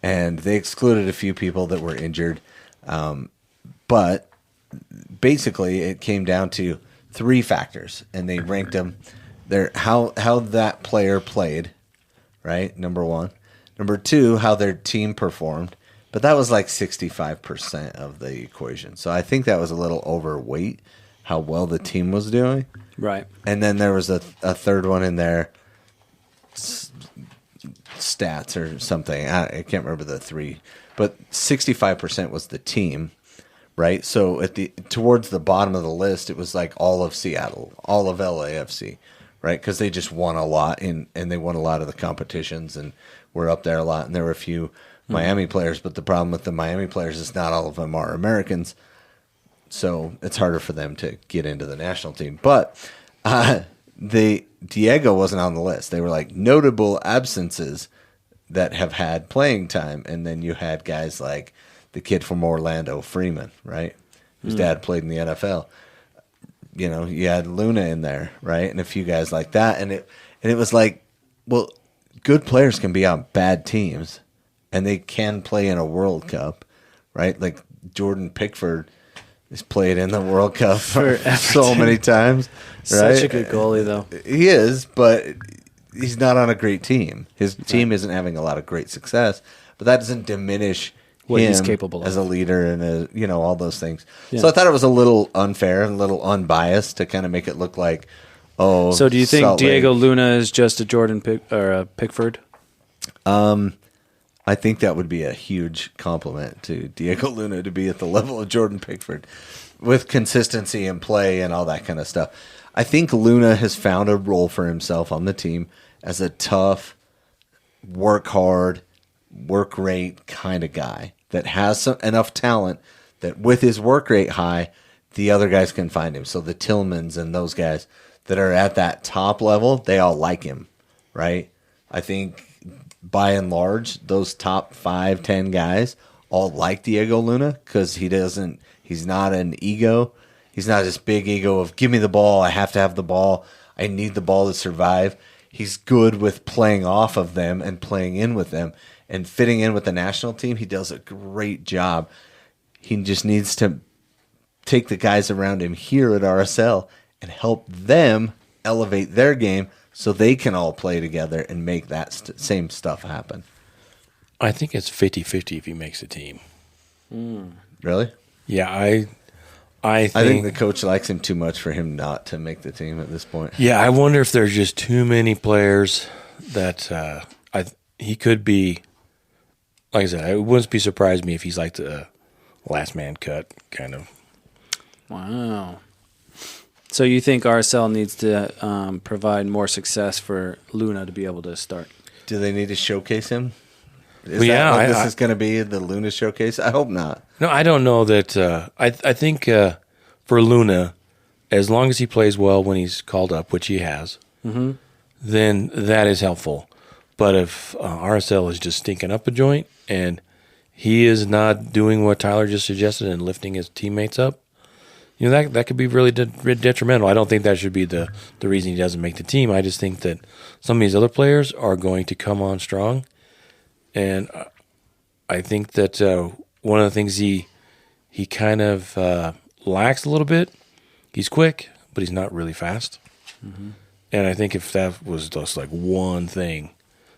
And they excluded a few people that were injured. But basically, it came down to 3 factors, and they ranked them. How that player played, right? Number 1. Number 2, how their team performed. But that was like 65% of the equation. So I think that was a little overweight, how well the team was doing. Right. And then there was a third one in there, stats or something. I can't remember the 3. But 65% was the team, right? So towards the bottom of the list, it was like all of Seattle, all of LAFC. Right, because they just won a lot, and they won a lot of the competitions, and were up there a lot. And there were a few Miami players. But the problem with the Miami players is not all of them are Americans, so it's harder for them to get into the national team. But Diego wasn't on the list. They were like notable absences that have had playing time, and then you had guys like the kid from Orlando, Freeman, right? Whose dad played in the NFL. You know, you had Luna in there, right? And a few guys like that. And it was like, well, good players can be on bad teams, and they can play in a World Cup, right? Like Jordan Pickford has played in the World Cup for so many times. Right? Such a good goalie, though. He is, but he's not on a great team. His team isn't having a lot of great success, but that doesn't diminish What him he's capable of. as a leader and all those things. Yeah. So I thought it was a little unfair and a little unbiased to kind of make it look like, oh. So do you think Salt Diego Lake. Luna is just a Pickford? I think that would be a huge compliment to Diego Luna to be at the level of Jordan Pickford with consistency and play and all that kind of stuff. I think Luna has found a role for himself on the team as a tough, work hard, work rate kind of guy that has enough talent that with his work rate high, the other guys can find him. So the Tillmans and those guys that are at that top level, they all like him, right? I think by and large, those top 5-10 guys all like Diego Luna because he's not an ego. He's not this big ego of give me the ball. I have to have the ball. I need the ball to survive. He's good with playing off of them and playing in with them and fitting in with the national team. He does a great job. He just needs to take the guys around him here at RSL and help them elevate their game so they can all play together and make that same stuff happen. I think it's 50-50 if he makes the team. Really? Yeah, I think the coach likes him too much for him not to make the team at this point. Yeah, I wonder if there's just too many players that he could be. Like I said, it wouldn't be surprised me if he's like the last man cut kind of. Wow. So you think RSL needs to provide more success for Luna to be able to start? Do they need to showcase him? Is Well, yeah, that what this is going to be, the Luna showcase? I hope not. No, I don't know that. I think for Luna, as long as he plays well when he's called up, which he has, then that is helpful. But if RSL is just stinking up a joint and he is not doing what Tyler just suggested and lifting his teammates up, that could be really detrimental. I don't think that should be the reason he doesn't make the team. I just think that some of these other players are going to come on strong. And I think that one of the things he kind of lacks a little bit, he's quick, but he's not really fast. Mm-hmm. And I think if that was just like one thing,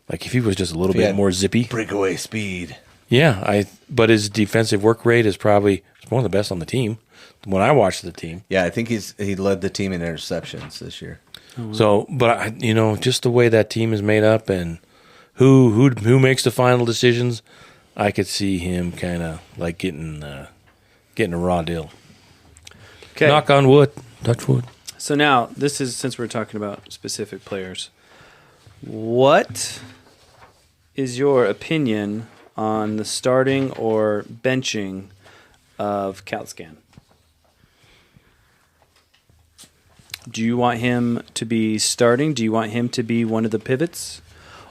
like if he was just a little bit more zippy. Breakaway speed. Yeah, but his defensive work rate is probably one of the best on the team when I watched the team. Yeah, I think he led the team in interceptions this year. Oh, wow. So, but just the way that team is made up and who makes the final decisions, I could see him kind of like getting a raw deal. Okay. Knock on wood. Touch wood. So now, this is, since we're talking about specific players, what is your opinion on the starting or benching of Calscan? Do you want him to be starting? Do you want him to be one of the pivots?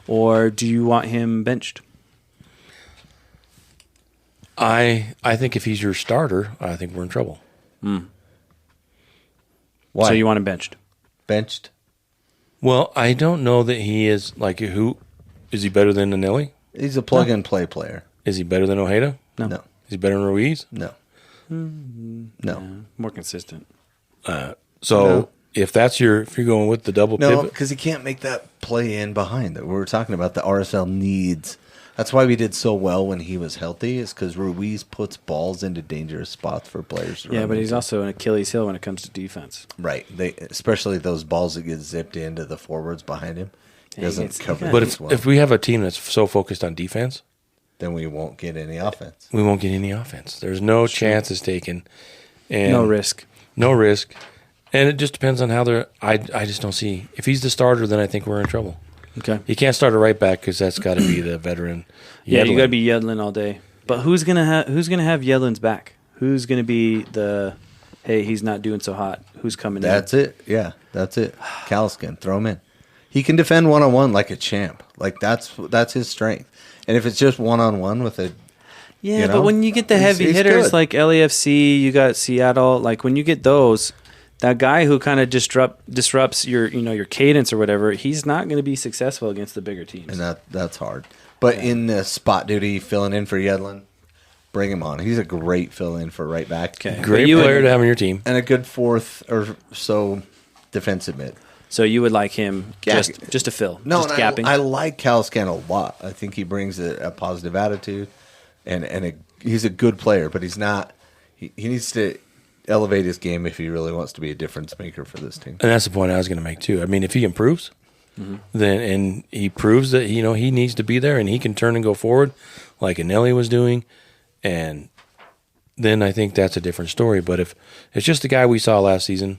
Or do you want him benched? I think if he's your starter, I think we're in trouble. Why? So you want him benched? Benched? Well, I don't know that he is like who is he better than Anelli? He's a plug-and-play player. Is he better than Ojeda? No. No. Is he better than Ruiz? No. No. More consistent. If you're going with the double No, pivot, because he can't make that play in behind that we were talking about. The RSL needs. That's why we did so well when he was healthy. Is because Ruiz puts balls into dangerous spots for players. To Yeah, run but he's into. also an Achilles heel when it comes to defense. Right. Especially those balls that get zipped into the forwards behind him. He doesn't cover. but it as well. if we have a team that's so focused on defense, then we won't get any offense. we won't get any offense. There's no chances taken, and No risk. no risk, and it just depends on how they're. I just don't see if he's the starter, then I think we're in trouble. Okay. He can't start a right back because that's got to be the veteran. Yeah, you Yedlin. got to be Yedlin all day. But who's gonna have Yedlin's back? Who's gonna be the hey, he's not doing so hot. Who's coming That's it. Yeah, that's it. Caliscan, throw him in. He can defend one-on-one like a champ. Like that's his strength. And if it's just one-on-one with a Yeah, but when you get the heavy hitters good. like LAFC, you got Seattle. Like when you get those, that guy who kind of disrupts your cadence or whatever, he's not going to be successful against the bigger teams. And that's hard. But in the spot duty, filling in for Yedlin, bring him on. He's a great fill-in for right back. Okay. Great player to have on your team. And a good fourth or so defensive mid. So you would like him Yeah. just to fill, No, just and gapping. I like Caliscan a lot. I think he brings a positive attitude, and he's a good player, but he's not. He needs to elevate his game if he really wants to be a difference maker for this team. And that's the point I was going to make too. I mean, if he improves, then and he proves that he needs to be there and he can turn and go forward, like Anelli was doing, and then I think that's a different story. But if it's just the guy we saw last season,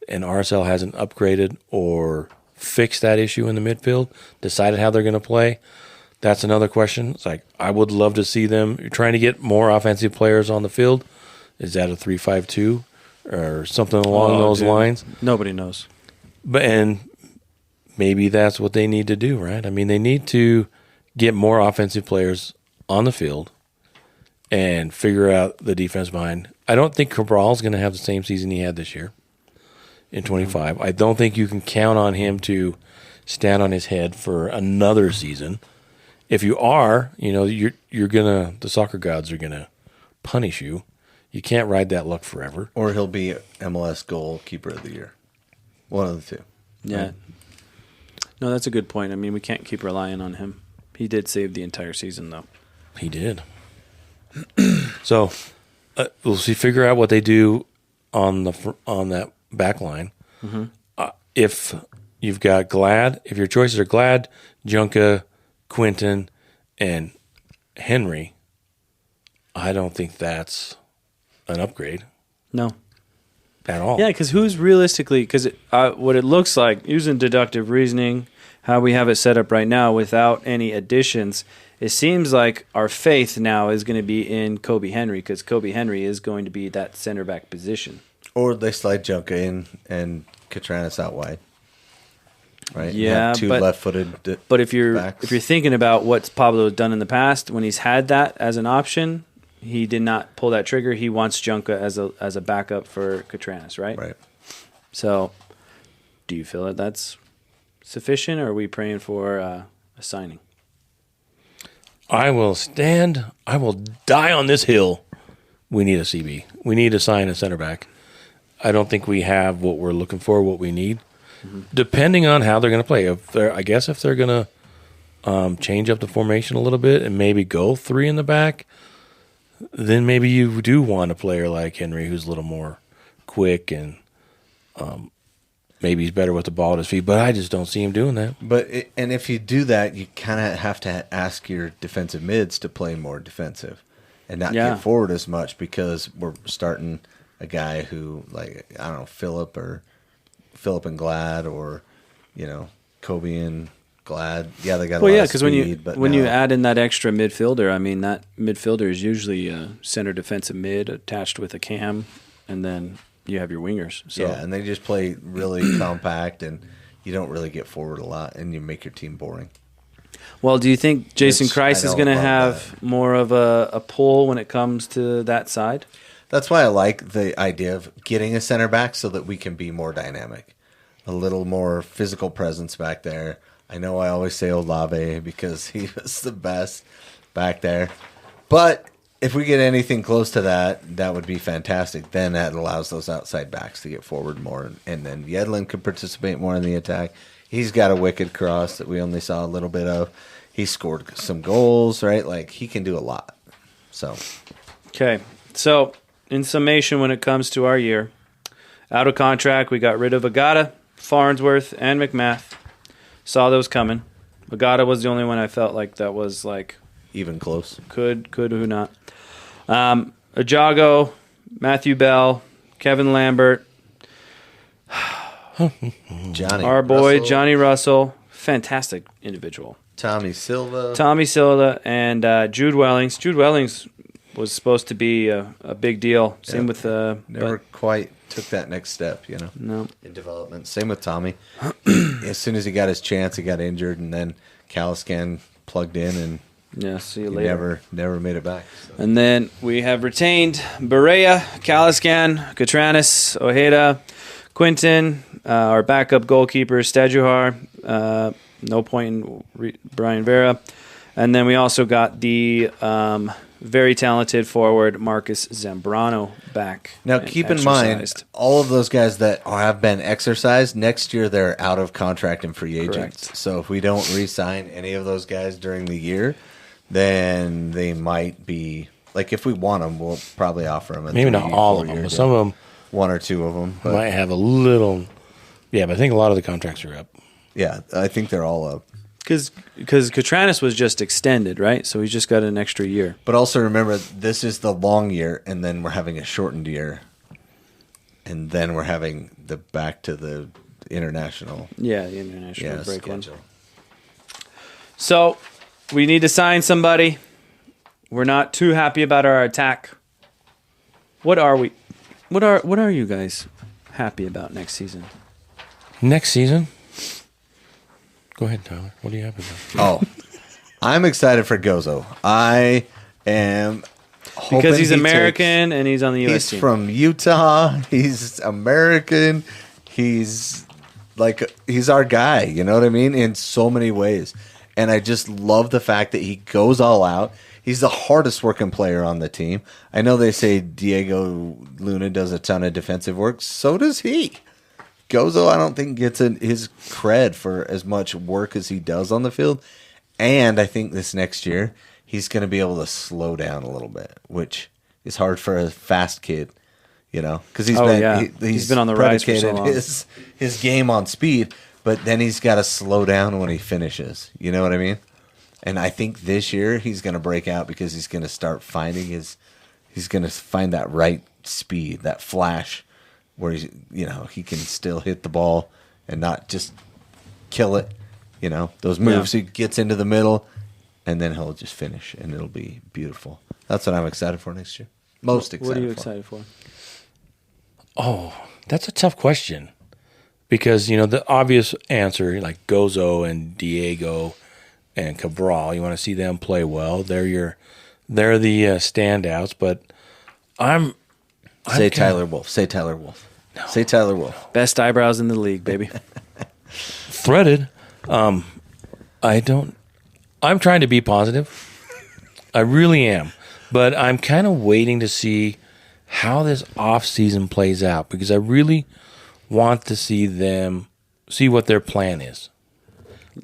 and RSL hasn't upgraded or fixed that issue in the midfield, decided how they're going to play, that's another question. It's like I would love to see them. You're trying to get more offensive players on the field. Is that a 3-5-2 or something along those lines? Nobody knows. And maybe that's what they need to do, right? I mean, they need to get more offensive players on the field and figure out the defense behind. I don't think Cabral's going to have the same season he had this year in 25. I don't think you can count on him to stand on his head for another season. If you are, you're gonna, the soccer gods are gonna punish you. You can't ride that luck forever. Or he'll be MLS goalkeeper of the year. One of the two. Yeah. No, that's a good point. I mean, we can't keep relying on him. He did save the entire season, though. He did. So we'll see. Figure out what they do on that back line. If you've got Glad, if your choices are Glad, Junka, Quinton, and Henry, I don't think that's an upgrade No. at all. Yeah, because who's realistically, because what it looks like, using deductive reasoning, how we have it set up right now without any additions, it seems like our faith now is going to be in Kobe Henry, because Kobe Henry is going to be that center back position. Or they slide Junka in and Catranis out wide. Right? You Yeah, have two but- left-footed But if you're backs. thinking about what Pablo has done in the past, when he's had that as an option, he did not pull that trigger. He wants Junka as a backup for Catranis, right? Right. So, do you feel that that's sufficient, or are we praying for a signing? I will die on this hill. We need a CB. We need to sign a center back. I don't think we have what we're looking for, what we need. Depending on how they're going to play. If they're going to change up the formation a little bit and maybe go three in the back, then maybe you do want a player like Henry who's a little more quick and maybe he's better with the ball at his feet. But I just don't see him doing that. And if you do that, you kind of have to ask your defensive mids to play more defensive and not get forward as much, because we're starting a guy who, like, I don't know, Phillip and Glad, or, Kobe and Glad. Yeah, they got a lot of because speed. when you add in that extra midfielder, I mean, that midfielder is usually a center defensive mid attached with a cam, and then you have your wingers. So. Yeah, and they just play really compact, and you don't really get forward a lot, and you make your team boring. Well, do you think Jason Which Christ I is don't going to love have that. more of a pull when it comes to that side? That's why I like the idea of getting a center back, so that we can be more dynamic, a little more physical presence back there. I know I always say Olave because he was the best back there. But if we get anything close to that, that would be fantastic. Then that allows those outside backs to get forward more. And then Yedlin could participate more in the attack. He's got a wicked cross that we only saw a little bit of. He scored some goals, right? Like, he can do a lot. So, Okay, so in summation, when it comes to our year, out of contract, we got rid of Agata, Farnsworth, and McMath. Saw those coming. Agata was the only one I felt like that was like even close. could who not. Ajago, Matthew Bell, Kevin Lambert, Johnny. our boy Russell. Johnny Russell, fantastic individual. Tommy Silva. Tommy Silva and Jude Wellings. Jude Wellings was supposed to be a big deal. Same with Never quite took that next step, no. in development. Same with Tommy. As soon as he got his chance, he got injured, and then Caliscan plugged in, and Yeah, see you he later. never made it back. So. And then we have retained Berea, Caliscan, Catranis, Ojeda, Quinton, our backup goalkeeper, Stajuhar. No point in Brian Vera. And then we also got the very talented forward Marcus Zambrano back. Now, and keep in mind, exercised. all of those guys that have been exercised, next year they're out of contract and free agents. Correct. So if we don't re-sign any of those guys during the year, then they might be, like, if we want them, we'll probably offer them. Maybe not all of them, but some of them one or two of them. But might have a little. Yeah, but I think a lot of the contracts are up. yeah, I think they're all up. Because Catranis was just extended, right? So he just got an extra year. But also remember, this is the long year, and then we're having a shortened year, and then we're having the back to the international Yeah, the international break in. schedule. So we need to sign somebody. We're not too happy about our attack. What are we? What are you guys happy about next season? Next season? Go ahead, Tyler. What do you have about? Oh, I'm excited for Gozo. I am hoping Because he's he American and he's on the U.S. He's team. from Utah. He's American. He's our guy. You know what I mean? In so many ways. And I just love the fact that he goes all out. He's the hardest working player on the team. I know they say Diego Luna does a ton of defensive work. So does he. Gozo, I don't think, gets his cred for as much work as he does on the field. And I think this next year, he's going to be able to slow down a little bit, which is hard for a fast kid, because he's been on the rise for so long. his game on speed, but then he's got to slow down when he finishes. You know what I mean? And I think this year he's going to break out because he's going to start finding he's going to find that right speed, that flash, where he can still hit the ball and not just kill it. Those moves, he gets into the middle, and then he'll just finish, and it'll be beautiful. That's what I'm excited for next year. Most excited. What are you for. excited for? Oh, that's a tough question. Because, the obvious answer, like Gozo and Diego and Cabral, you want to see them play well. They're the standouts, but Say Tyler Wolf. Say Tyler Wolf. No. Say Tyler Wolf. Best eyebrows in the league, baby. threaded. I'm trying to be positive. I really am. But I'm kind of waiting to see how this off season plays out because I really want to see what their plan is.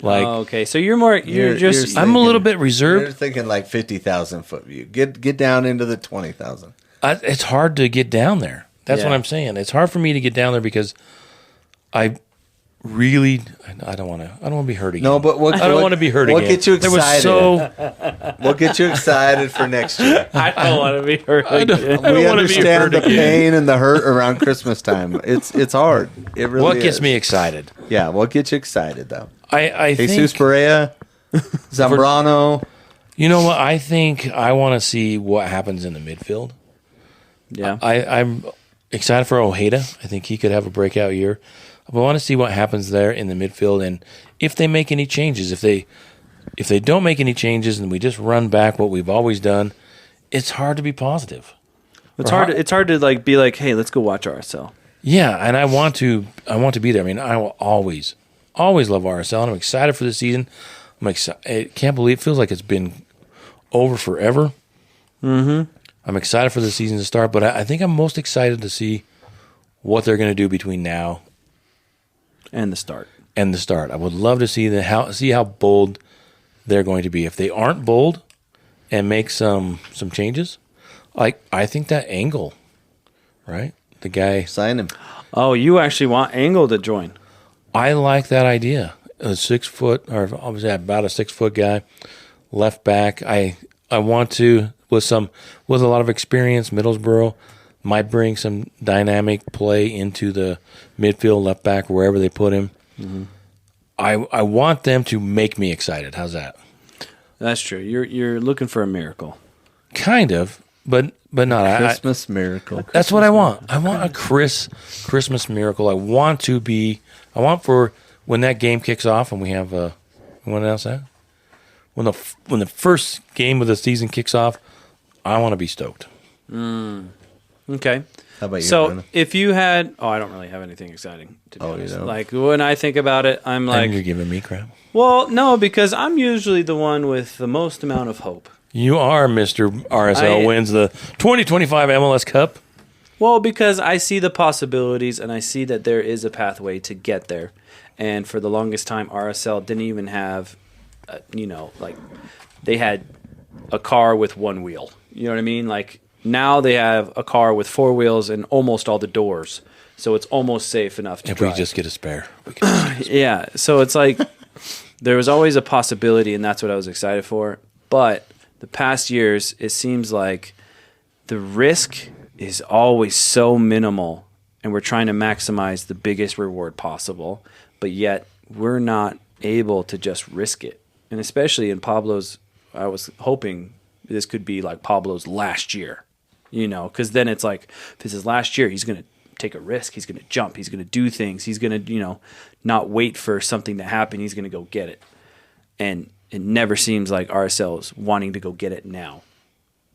Like, okay, so you're I'm a little bit reserved. You're thinking like 50,000 foot view. Get down into the 20,000. It's hard to get down there. That's what I'm saying. It's hard for me to get down there because I don't want to be hurt again. No, but I don't want to be hurt again. What gets you excited? What gets you excited for next year? I don't want to be hurt again. We understand the pain and the hurt around Christmas time. It's hard. It really What gets is. me excited? Yeah, what gets you excited though? I Jesus think Perea, Zambrano. You know what? I think I want to see what happens in the midfield. Yeah. I'm excited for Ojeda. I think he could have a breakout year. But I want to see what happens there in the midfield and if they make any changes. If they don't make any changes and we just run back what we've always done, it's hard to be positive. It's hard to like be like, hey, let's go watch RSL. Yeah, and I want to be there. I mean, I will always love RSL, and I'm excited for the season. I can't believe it feels like it's been over forever. Mm-hmm. I'm excited for the season to start, but I think I'm most excited to see what they're going to do between now and the start. I would love to see how bold they're going to be. If they aren't bold and make some changes, like I think that Angle, right? The guy Sign him. Oh, you actually want Angle to join? I like that idea. A 6 foot, or obviously about a 6 foot guy, left back. I want to with a lot of experience. Middlesbrough might bring some dynamic play into the midfield, left back, wherever they put him. Mm-hmm. I want them to make me excited. How's that? That's true. You're looking for a miracle. Kind of, but not. Christmas miracle. That's what I want. I want a Christmas miracle. I want for when that game kicks off and we have you want to announce that? When the first game of the season kicks off, I want to be stoked. Okay. How about you? So Brennan? if you had, I don't really have anything exciting to be honest. You don't? Like when I think about it, I'm like, And you're giving me crap. well, no, because I'm usually the one with the most amount of hope. You are Mr. RSL wins the 2025 MLS Cup. Well, because I see the possibilities and I see that there is a pathway to get there. And for the longest time, RSL didn't even have, like they had a car with one wheel. You know what I mean? Like now they have a car with four wheels and almost all the doors. So it's almost safe enough to If drive. we just get a spare. Yeah. So it's like there was always a possibility, and that's what I was excited for. But the past years, it seems like the risk is always so minimal, and we're trying to maximize the biggest reward possible, but yet we're not able to just risk it. And especially in Pablo's, I was hoping this could be like Pablo's last year, because then it's like, if this is last year, he's going to take a risk. He's going to jump. He's going to do things. He's going to, not wait for something to happen. He's going to go get it. And it never seems like RSL is wanting to go get it now.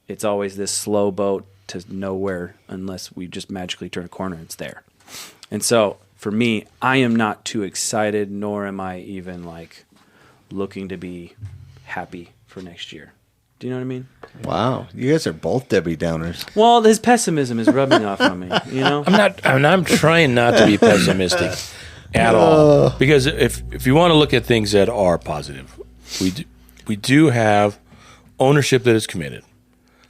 It's always this slow boat to nowhere unless we just magically turn a corner and it's there. And so for me, I am not too excited, nor am I even like looking to be happy for next year. Do you know what I mean? Wow, you guys are both Debbie Downers. Well, his pessimism is rubbing off on me, I'm trying not to be pessimistic at all. Because if you want to look at things that are positive, we do have ownership that is committed.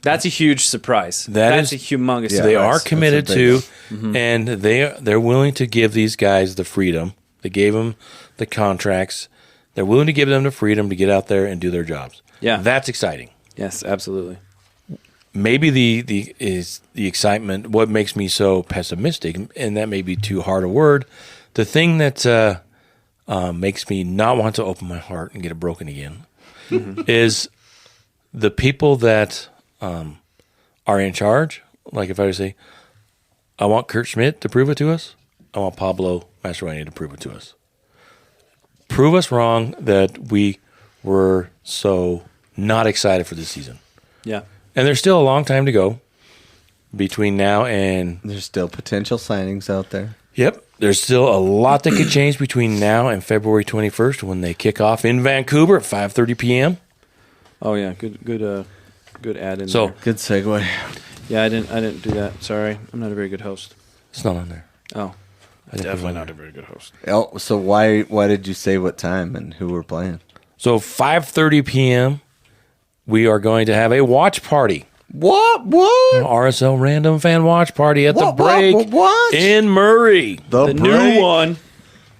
That's a huge surprise. That's a humongous surprise. They are committed to, Mm-hmm. and they're willing to give these guys the freedom. They gave them the contracts. They're willing to give them the freedom to get out there and do their jobs. Yeah. That's exciting. Yes, absolutely. Maybe the excitement, what makes me so pessimistic, and that may be too hard a word, the thing that makes me not want to open my heart and get it broken again is the people that are in charge. Like if I were to say, I want Kurt Schmidt to prove it to us, I want Pablo Mastroeni to prove it to us. Prove us wrong that we were so not excited for this season. Yeah. And there's still a long time to go between now and... There's still potential signings out there. Yep. There's still a lot that could change between now and February 21st when they kick off in Vancouver at 5:30 p.m. Oh yeah, good ad in So- there. Good segue. Yeah, I didn't do that. Sorry, I'm not a very good host. It's not on there. Oh, I didn't put it definitely on not there. a very good host. Oh, so why did you say what time and who we're playing? So 5:30 p.m., we are going to have a watch party. What? RSL Random Fan Watch Party at the break What? in Murray. The new one.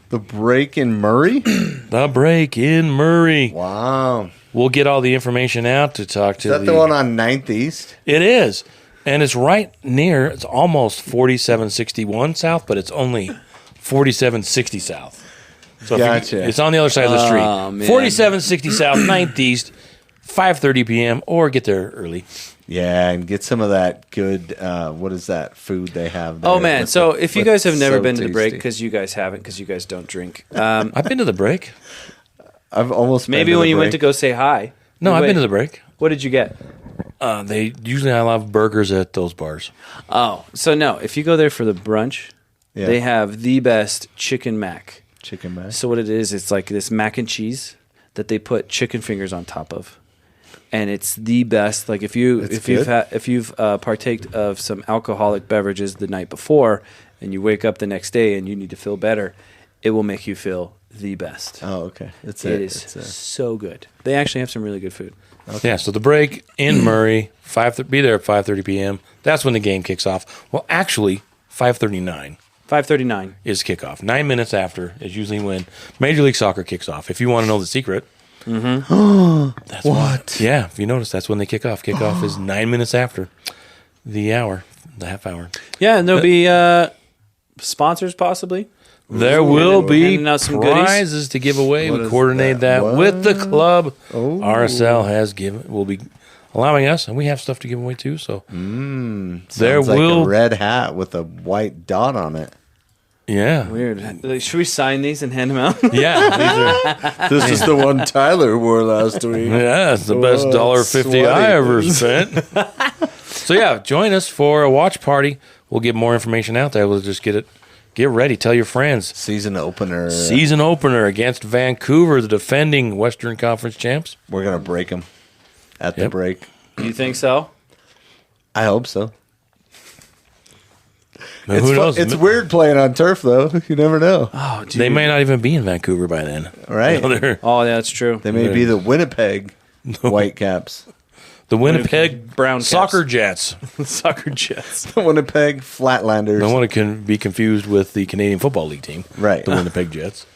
The break in Murray? The break in Murray. Wow. We'll get all the information out to talk to Is that the one on 9th East? It is. And it's right near, it's almost 4761 South, but it's only 4760 South. So if Gotcha. it's on the other side of the street. Oh, man. 4760 South, 9th East, 5:30 p.m., or get there early. Yeah, and get some of that good, what is that food they have there? Oh man! with So the- if you with guys have never so been to the break, tasty. because you guys haven't, because you guys don't drink. I've been to the break. I've almost been Maybe to when the you went break. to go say hi. No, I've Wait, been to the break. What did you get? I love burgers at those bars. Oh, so no. If you go there for the brunch, Yeah. they have the best chicken mac. chicken mac. So what it is, it's like this mac and cheese that they put chicken fingers on top of, and it's the best. Like if you've partaked of some alcoholic beverages the night before, and you wake up the next day and you need to feel better, it will make you feel the best. Oh, okay. That's It it. is It's, so good. They actually have some really good food. Yeah, so the break in Murray, be there at 5:30 p.m. That's when the game kicks off. Well, actually, 5:39 5:39. is kickoff. 9 minutes after is usually when Major League Soccer kicks off. If you want to know the secret, that's What? yeah. If you notice, that's when they kick off. Kickoff is 9 minutes after the hour, the half hour. Yeah, and there'll be sponsors possibly. There will be handing out some goodies. prizes to give away. What We is coordinate that that? with the club. Oh. RSL will be allowing us, and we have stuff to give away too. So there Sounds like will, a red hat with a white dot on it. yeah, Weird. Like, should we sign these and hand them out? yeah. This is the one Tyler wore last week. Yeah, it's the best Oh, $1.50 I sweaty. ever spent. So yeah, join us for a watch party. We'll get more information out there. We'll just get ready. Tell your friends. Season opener. Season opener against Vancouver, the defending Western Conference champs. We're gonna break them at the Yep. break. You think so? I hope so. Now, who knows? It's weird playing on turf, though. You never know. Oh, dude. They may not even be in Vancouver by then. Right? Oh, yeah, that's true. They may be the Winnipeg Whitecaps, The Winnipeg Brown Caps. Soccer Jets. Soccer Jets. the Winnipeg Flatlanders. Don't want to be confused with the Canadian Football League team. Right. The Winnipeg Jets.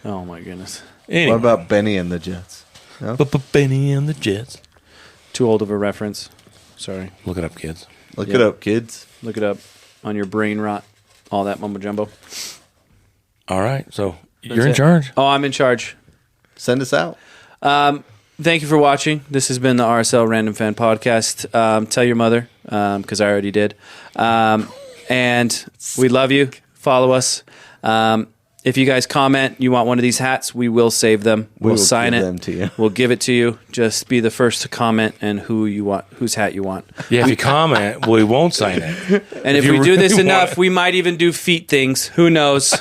Oh, my goodness. Anyway, What about Benny and the Jets? Benny and the Jets? Too old of a reference. Sorry. Look it up, kids. Look Yeah. it up, kids. Look it up on your brain rot. All that mumbo jumbo. All right, so you're That's in it. charge. Oh, I'm in charge. Send us out. Thank you for watching. This has been the RSL Random Fan Podcast. Tell your mother, because I already did. And we love you. Follow us. If you guys comment, you want one of these hats, we will save them. We'll will sign give it. them to you. We'll give it to you. Just be the first to comment and who you want, whose hat you want. Yeah, if you comment, we won't sign it. And if you we do this really want enough, it. we might even do feet things. Who knows?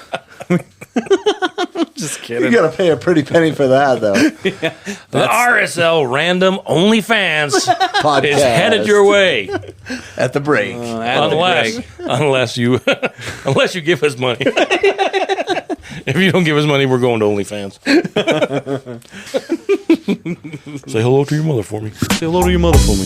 Just You kidding. got to pay a pretty penny for that, though. The RSL Random OnlyFans Podcast is headed your way, at the break. At the break. unless you give us money. If you don't give us money, we're going to OnlyFans. Say hello to your mother for me. Say hello to your mother for me.